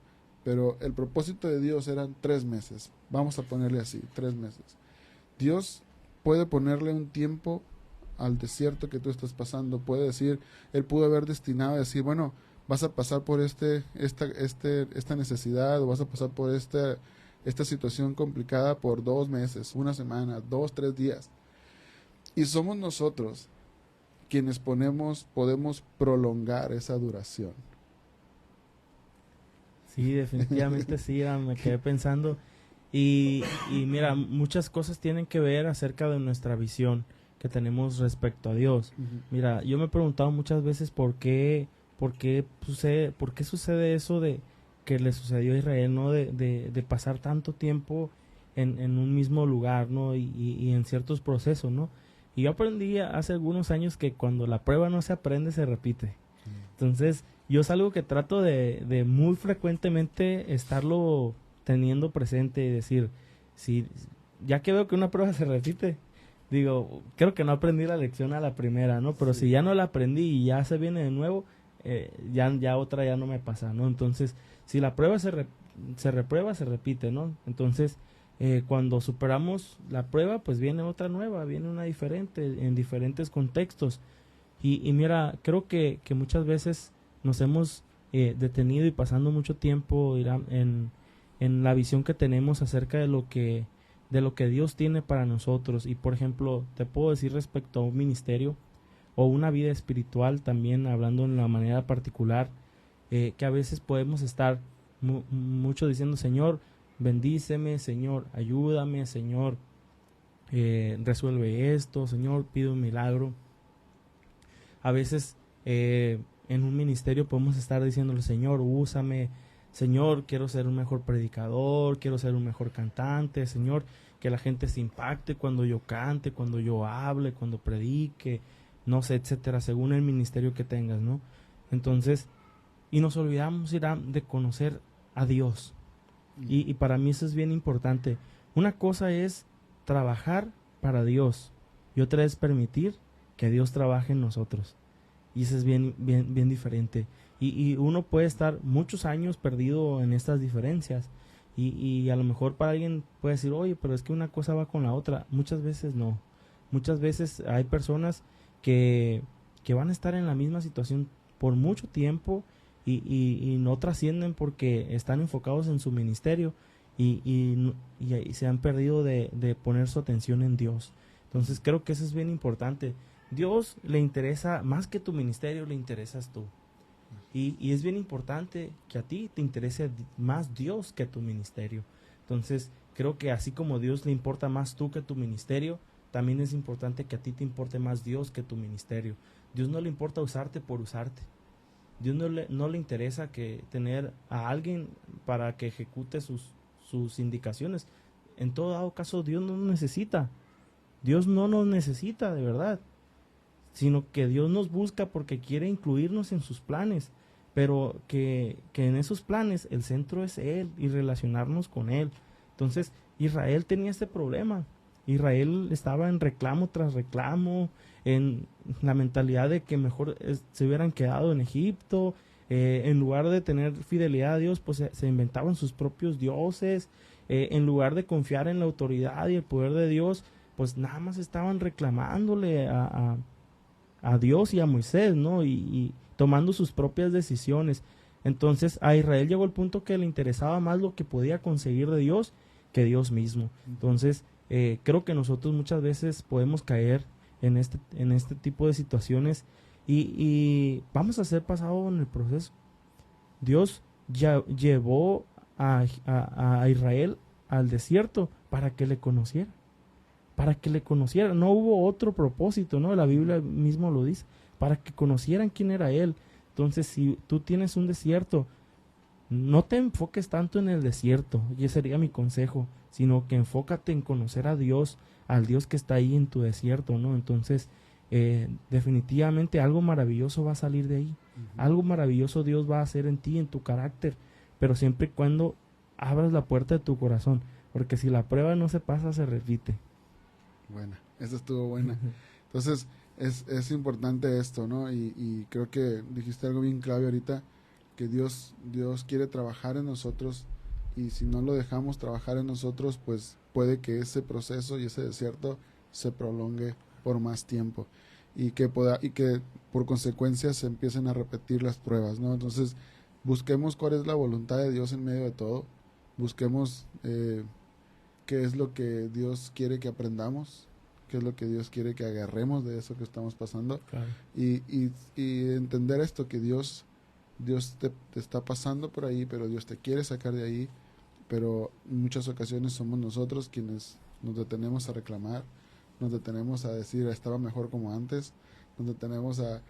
pero el propósito de Dios eran 3 meses. Vamos a ponerle así, 3 meses. Dios puede ponerle un tiempo al desierto que tú estás pasando. Puede decir, Él pudo haber destinado a decir, bueno, vas a pasar por esta necesidad, o vas a pasar por esta situación complicada por 2 meses, 1 semana, 2, 3 días. Y somos nosotros quienes podemos prolongar esa duración. Sí, definitivamente sí, me quedé pensando. Y mira, muchas cosas tienen que ver acerca de nuestra visión que tenemos respecto a Dios. Mira, yo me he preguntado muchas veces por qué sucede eso de que le sucedió a Israel, ¿no? De pasar tanto tiempo en un mismo lugar, ¿no? Y en ciertos procesos, ¿no? Y yo aprendí hace algunos años que cuando la prueba no se aprende, se repite. Entonces, yo es algo que trato de muy frecuentemente estarlo teniendo presente y decir, si ya que veo que una prueba se repite, digo, creo que no aprendí la lección a la primera, ¿no? Pero si ya no la aprendí y ya se viene de nuevo, ya otra ya no me pasa, ¿no? Entonces, si la prueba se reprueba, se repite, ¿no? Entonces, cuando superamos la prueba, pues viene otra nueva, viene una diferente, en diferentes contextos. Y mira, creo que muchas veces nos hemos detenido y pasando mucho tiempo en la visión que tenemos acerca de lo que Dios tiene para nosotros. Y por ejemplo, te puedo decir respecto a un ministerio o una vida espiritual, también hablando en la manera particular, que a veces podemos estar mucho diciendo, Señor, bendíceme, Señor, ayúdame, Señor, resuelve esto, Señor, pido un milagro. A veces en un ministerio podemos estar diciéndole, Señor, úsame, Señor, quiero ser un mejor predicador, quiero ser un mejor cantante, Señor, que la gente se impacte cuando yo cante, cuando yo hable, cuando predique, no sé, etcétera, según el ministerio que tengas, ¿no? Entonces, y nos olvidamos de conocer a Dios. Y para mí eso es bien importante. Una cosa es trabajar para Dios y otra es permitir que Dios trabaje en nosotros. Y eso es bien diferente. Y uno puede estar muchos años perdido en estas diferencias. Y a lo mejor para alguien puede decir, oye, pero es que una cosa va con la otra. Muchas veces no. Muchas veces hay personas que van a estar en la misma situación por mucho tiempo y no trascienden porque están enfocados en su ministerio y se han perdido de poner su atención en Dios. Entonces creo que eso es bien importante. Dios le interesa más que tu ministerio, le interesas tú. Y es bien importante que a ti te interese más Dios que tu ministerio. Entonces creo que así como Dios le importa más tú que tu ministerio, también es importante que a ti te importe más Dios que tu ministerio. Dios no le importa usarte por usarte. Dios no le interesa que tener a alguien para que ejecute sus indicaciones. En todo dado caso, Dios no nos necesita. Dios no nos necesita, de verdad. Sino que Dios nos busca porque quiere incluirnos en sus planes. Pero que en esos planes el centro es Él y relacionarnos con Él. Entonces, Israel tenía este problema. Israel estaba en reclamo tras reclamo, en la mentalidad de que mejor se hubieran quedado en Egipto, en lugar de tener fidelidad a Dios, pues se inventaban sus propios dioses, en lugar de confiar en la autoridad y el poder de Dios, pues nada más estaban reclamándole a Dios y a Moisés, ¿no? Y tomando sus propias decisiones. Entonces a Israel llegó el punto que le interesaba más lo que podía conseguir de Dios que Dios mismo. Entonces creo que nosotros muchas veces podemos caer en este tipo de situaciones y vamos a ser pasados en el proceso. Dios ya llevó a Israel al desierto para que le conociera. Para que le conocieran. No hubo otro propósito, ¿no? La Biblia mismo lo dice. Para que conocieran quién era Él. Entonces, si tú tienes un desierto, no te enfoques tanto en el desierto, y ese sería mi consejo, sino que enfócate en conocer a Dios, al Dios que está ahí en tu desierto, ¿no? Entonces, definitivamente algo maravilloso va a salir de ahí. Algo maravilloso Dios va a hacer en ti, en tu carácter, pero siempre y cuando abras la puerta de tu corazón, porque si la prueba no se pasa, se repite. Buena, esa estuvo buena. Entonces, es importante esto, ¿no? Y creo que dijiste algo bien clave ahorita, que Dios quiere trabajar en nosotros, y si no lo dejamos trabajar en nosotros, pues puede que ese proceso y ese desierto se prolongue por más tiempo y que por consecuencia se empiecen a repetir las pruebas, ¿no? Entonces, busquemos cuál es la voluntad de Dios en medio de todo, busquemos qué es lo que Dios quiere que aprendamos, qué es lo que Dios quiere que agarremos de eso que estamos pasando. Claro. Y entender esto, que Dios te está pasando por ahí, pero Dios te quiere sacar de ahí, pero en muchas ocasiones somos nosotros quienes nos detenemos a reclamar, nos detenemos a decir estaba mejor como antes, nos detenemos a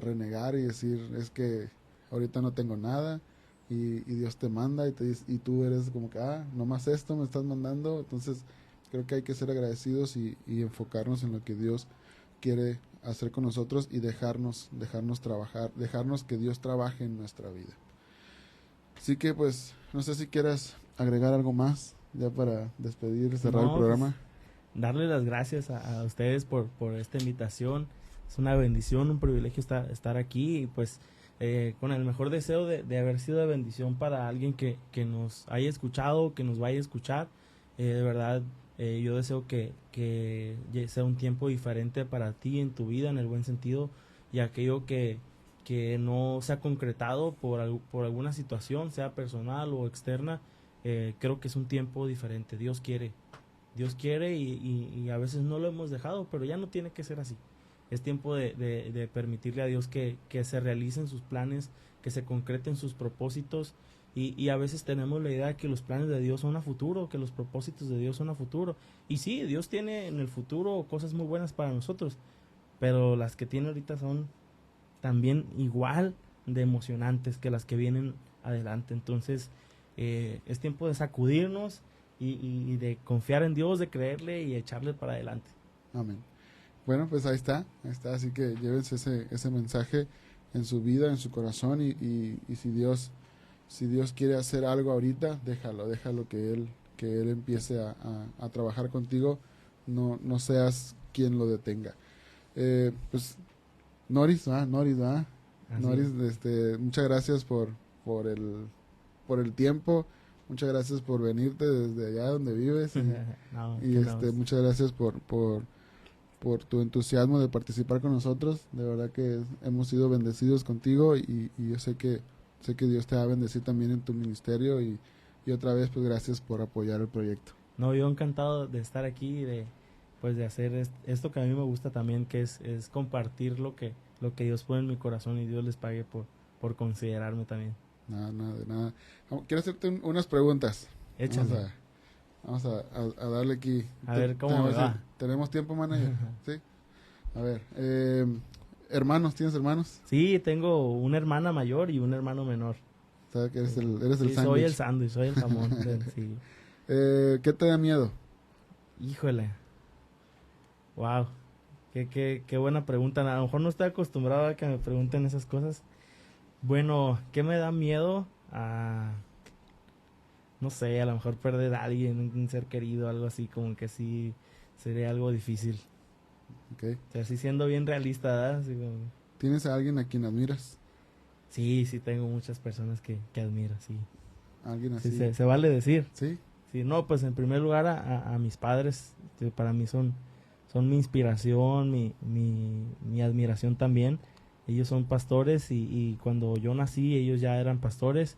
renegar y decir es que ahorita no tengo nada, y Dios te manda y tú eres como que nomás esto me estás mandando. Entonces creo que hay que ser agradecidos y enfocarnos en lo que Dios quiere hacer con nosotros y dejarnos trabajar, dejarnos que Dios trabaje en nuestra vida. Así que pues no sé si quieras agregar algo más ya para despedir, cerrar el programa. Pues, darle las gracias a ustedes por esta invitación. Es una bendición, un privilegio estar aquí y pues con el mejor deseo de haber sido de bendición para alguien que nos haya escuchado, que nos vaya a escuchar. De verdad, yo deseo que sea un tiempo diferente para ti en tu vida, en el buen sentido, y aquello que no se ha concretado por alguna situación, sea personal o externa, creo que es un tiempo diferente. Dios quiere y a veces no lo hemos dejado, pero ya no tiene que ser así. Es tiempo de permitirle a Dios que se realicen sus planes, que se concreten sus propósitos. Y a veces tenemos la idea de que los planes de Dios son a futuro, que los propósitos de Dios son a futuro. Y sí, Dios tiene en el futuro cosas muy buenas para nosotros, pero las que tiene ahorita son también igual de emocionantes que las que vienen adelante. Entonces, es tiempo de sacudirnos y de confiar en Dios, de creerle y echarle para adelante. Amén. Bueno, pues ahí está, así que llévense ese mensaje en su vida, en su corazón, y si Dios si Dios quiere hacer algo ahorita, déjalo que él empiece a trabajar contigo, no seas quien lo detenga. Pues Noris, ¿verdad? Noris, muchas gracias por el tiempo, muchas gracias por venirte desde allá donde vives No, y muchas gracias por tu entusiasmo de participar con nosotros. De verdad que hemos sido bendecidos contigo y yo sé que Dios te va a bendecir también en tu ministerio y otra vez pues gracias por apoyar el proyecto. No, yo encantado de estar aquí y de hacer esto que a mí me gusta también, que es compartir lo que Dios pone en mi corazón y Dios les pague por considerarme también. Nada. Quiero hacerte unas preguntas. Échale. Vamos a darle aquí. A ver cómo me va. ¿Tenemos tiempo, manager? Sí. A ver, ¿tienes hermanos? Sí, tengo una hermana mayor y un hermano menor. ¿Sabes que eres el sándwich? Soy el sándwich, soy el jamón. Sí. ¿Qué te da miedo? Híjole. Wow. Qué buena pregunta. A lo mejor no estoy acostumbrado a que me pregunten esas cosas. Bueno, ¿qué me da miedo? No sé, a lo mejor perder a alguien, un ser querido, algo así, como que sí sería algo difícil. Okay. O sea, sí siendo bien realista, ¿verdad? Así como... ¿Tienes a alguien a quien admiras? Sí, tengo muchas personas que admiro, sí. ¿Alguien así? Sí, se vale decir. ¿Sí? Sí, no, pues en primer lugar a mis padres, que para mí son mi inspiración, mi admiración también. Ellos son pastores y cuando yo nací ellos ya eran pastores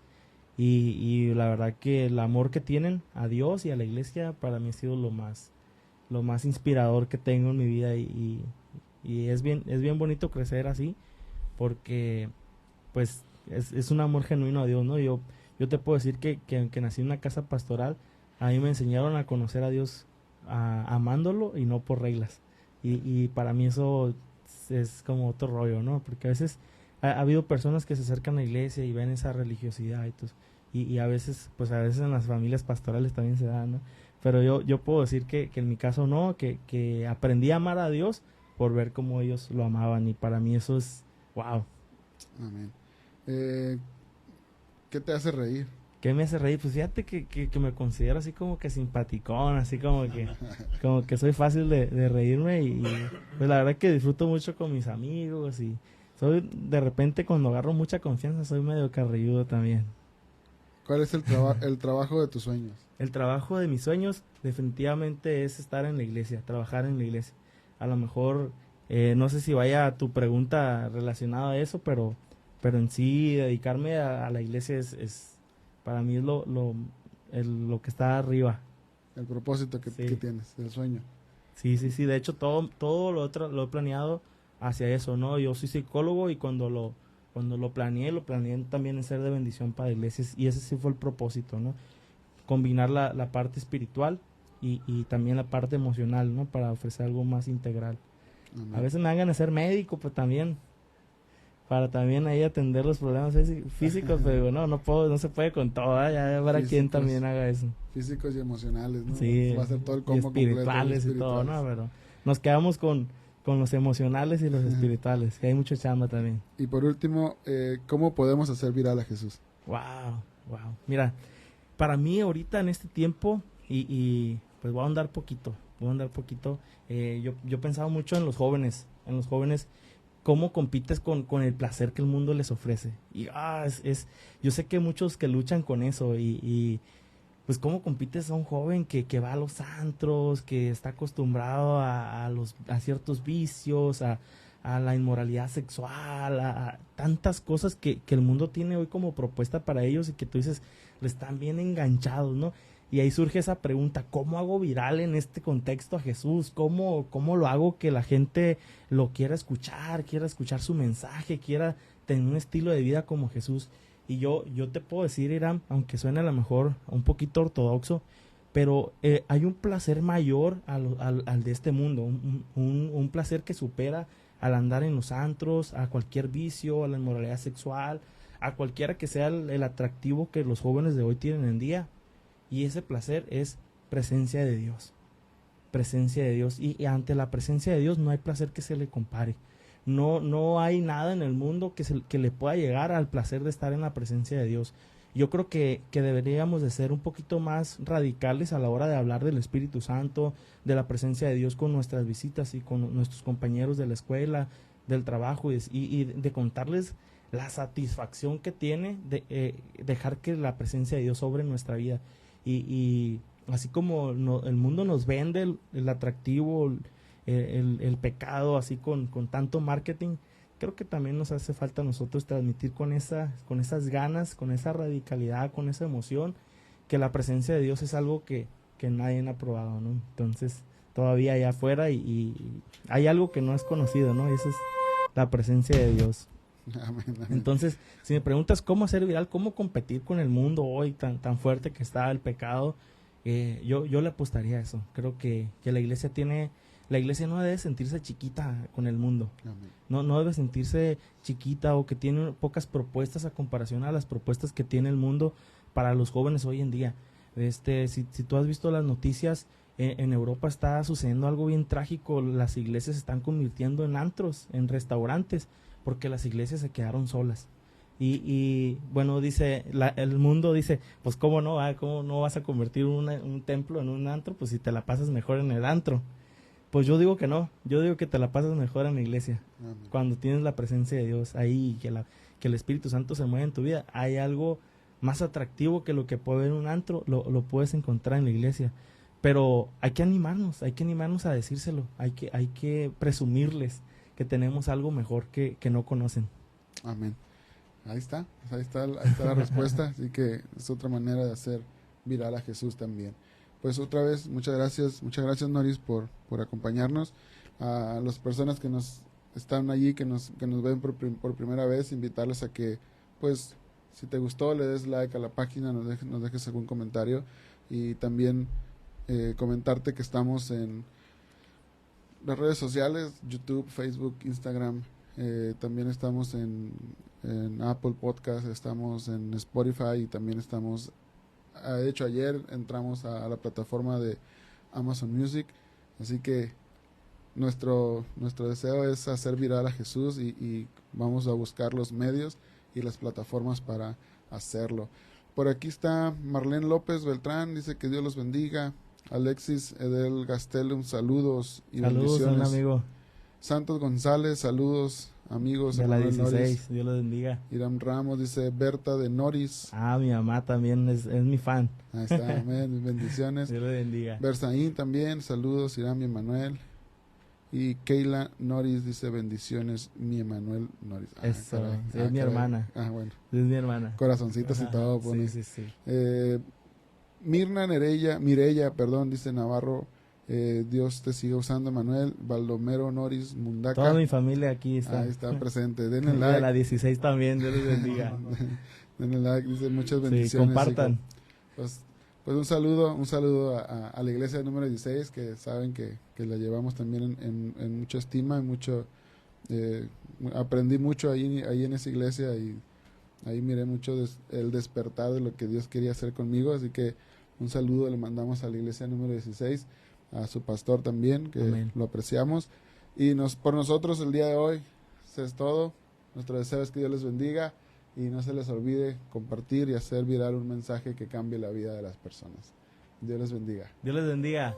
y la verdad que el amor que tienen a Dios y a la iglesia para mí ha sido lo más inspirador que tengo en mi vida y es bien bonito crecer así porque pues es un amor genuino a Dios, ¿no? Yo te puedo decir que aunque nací en una casa pastoral, a mí me enseñaron a conocer a Dios amándolo y no por reglas y para mí eso es como otro rollo, ¿no? Porque a veces ha habido personas que se acercan a la iglesia y ven esa religiosidad y a veces en las familias pastorales también se da, ¿no? Pero yo puedo decir que en mi caso no, que aprendí a amar a Dios por ver cómo ellos lo amaban y para mí eso es wow. Amén. ¿Qué te hace reír? ¿Qué me hace reír? Pues fíjate que me considero así como que simpaticón, así como que soy fácil de reírme y pues la verdad que disfruto mucho con mis amigos y soy de repente cuando agarro mucha confianza soy medio carrilludo también. ¿Cuál es el trabajo de tus sueños? El trabajo de mis sueños definitivamente es estar en la iglesia, trabajar en la iglesia. A lo mejor, no sé si vaya a tu pregunta relacionada a eso, pero en sí dedicarme a la iglesia es para mí es lo que está arriba. El propósito que tienes, el sueño. Sí. De hecho, todo lo otro lo he planeado hacia eso, ¿no? Yo soy psicólogo y cuando lo planeé también en ser de bendición para iglesias y ese sí fue el propósito, ¿no? Combinar la parte espiritual y también la parte emocional, ¿no? Para ofrecer algo más integral. Amén. A veces me dan ganas de ser médico, pues también para también ahí atender los problemas físicos, pero no se puede con todo, ya para quien también haga eso. Físicos y emocionales, ¿no? Sí, va a ser todo el combo espirituales completo, y todo, ¿no? Pero nos quedamos con los emocionales y los espirituales, que hay mucho chamba también. Y por último, ¿cómo podemos hacer viral a Jesús? Wow. Mira, para mí ahorita en este tiempo, y pues voy a andar poquito, yo pensaba mucho en los jóvenes, cómo compites con el placer que el mundo les ofrece. Y yo sé que muchos que luchan con eso y pues cómo compites a un joven que va a los antros, que está acostumbrado a ciertos vicios, a la inmoralidad sexual, a tantas cosas que el mundo tiene hoy como propuesta para ellos y que tú dices, le están bien enganchados, ¿no? Y ahí surge esa pregunta, ¿cómo hago viral en este contexto a Jesús? ¿Cómo lo hago que la gente lo quiera escuchar su mensaje, quiera tener un estilo de vida como Jesús? Y yo te puedo decir, Iram, aunque suene a lo mejor un poquito ortodoxo, pero hay un placer mayor al de este mundo, un placer que supera al andar en los antros, a cualquier vicio, a la inmoralidad sexual, a cualquiera que sea el atractivo que los jóvenes de hoy tienen en día. Y ese placer es presencia de Dios. Y ante la presencia de Dios no hay placer que se le compare. No hay nada en el mundo que le pueda llegar al placer de estar en la presencia de Dios. Yo creo que deberíamos de ser un poquito más radicales a la hora de hablar del Espíritu Santo, de la presencia de Dios con nuestras visitas y con nuestros compañeros de la escuela, del trabajo, y de contarles la satisfacción que tiene de dejar que la presencia de Dios sobre nuestra vida. Y así como el mundo nos vende el atractivo, el pecado, así con tanto marketing, creo que también nos hace falta a nosotros transmitir con esas ganas, con esa radicalidad, con esa emoción, que la presencia de Dios es algo que nadie ha probado, ¿no? Entonces, todavía allá afuera y hay algo que no es conocido, ¿no? Y esa es la presencia de Dios. Amén, amén. Entonces, si me preguntas cómo ser viral, cómo competir con el mundo hoy tan fuerte que está el pecado, yo le apostaría a eso. Creo que la iglesia no debe sentirse chiquita con el mundo. Amén. No debe sentirse chiquita o que tiene pocas propuestas a comparación a las propuestas que tiene el mundo para los jóvenes hoy en día. Si tú has visto las noticias, en Europa está sucediendo algo bien trágico. Las iglesias se están convirtiendo en antros, en restaurantes, porque las iglesias se quedaron solas. Y bueno, el mundo dice, pues cómo no vas a convertir un templo en un antro, pues si te la pasas mejor en el antro. Pues yo digo que no, yo digo que te la pasas mejor en la iglesia. Amén. Cuando tienes la presencia de Dios ahí, que el Espíritu Santo se mueve en tu vida, hay algo más atractivo que lo que puede ver en un antro, lo puedes encontrar en la iglesia. Pero hay que animarnos a decírselo, hay que presumirles que tenemos algo mejor que no conocen. Amén. Ahí está la respuesta, así que es otra manera de hacer viral a Jesús también. Pues otra vez, muchas gracias Noris por acompañarnos. A las personas que nos están allí, que nos ven por primera vez, invitarles a que, pues, si te gustó, le des like a la página, nos dejes algún comentario, y también comentarte que estamos en las redes sociales, YouTube, Facebook, Instagram, también estamos en Apple Podcast, estamos en Spotify y también estamos, de hecho ayer entramos a la plataforma de Amazon Music, así que nuestro deseo es hacer viral a Jesús y vamos a buscar los medios y las plataformas para hacerlo. Por aquí está Marlene López Beltrán, dice que Dios los bendiga. Alexis Edel Gastelum, saludos y Saludos, bendiciones. un amigo Santos González, saludos amigos. de la Emanuel 16, Noris. Dios los bendiga. Irán Ramos dice Berta de Noris. Mi mamá también es mi fan. Ahí está, amén, bendiciones. Dios los bendiga. Bersaín también, saludos, Irán y Emanuel. Y Keila Noris dice bendiciones, mi Emanuel Noris. Eso, caray. sí, es mi Caray. hermana. Bueno, Es mi hermana. corazoncitos y Ajá, todo. Pone. Sí. Mirella, dice Navarro, Dios te siga usando, Manuel. Baldomero Noris Mundaca. Toda mi familia aquí está. Ahí está presente. Denle De la like. 16 también, Dios les bendiga. Denle like, dice muchas Sí, bendiciones. compartan. hijo. Pues un saludo a la iglesia número 16, que saben que la llevamos también en mucha estima, mucho, aprendí mucho ahí en esa iglesia, y ahí miré mucho el despertar de lo que Dios quería hacer conmigo, así que un saludo le mandamos a la iglesia número 16, a su pastor también, que Amén. lo apreciamos, y por nosotros el día de hoy, eso es todo. Nuestro deseo es que Dios les bendiga y no se les olvide compartir y hacer viral un mensaje que cambie la vida de las personas. Dios les bendiga. Dios les bendiga.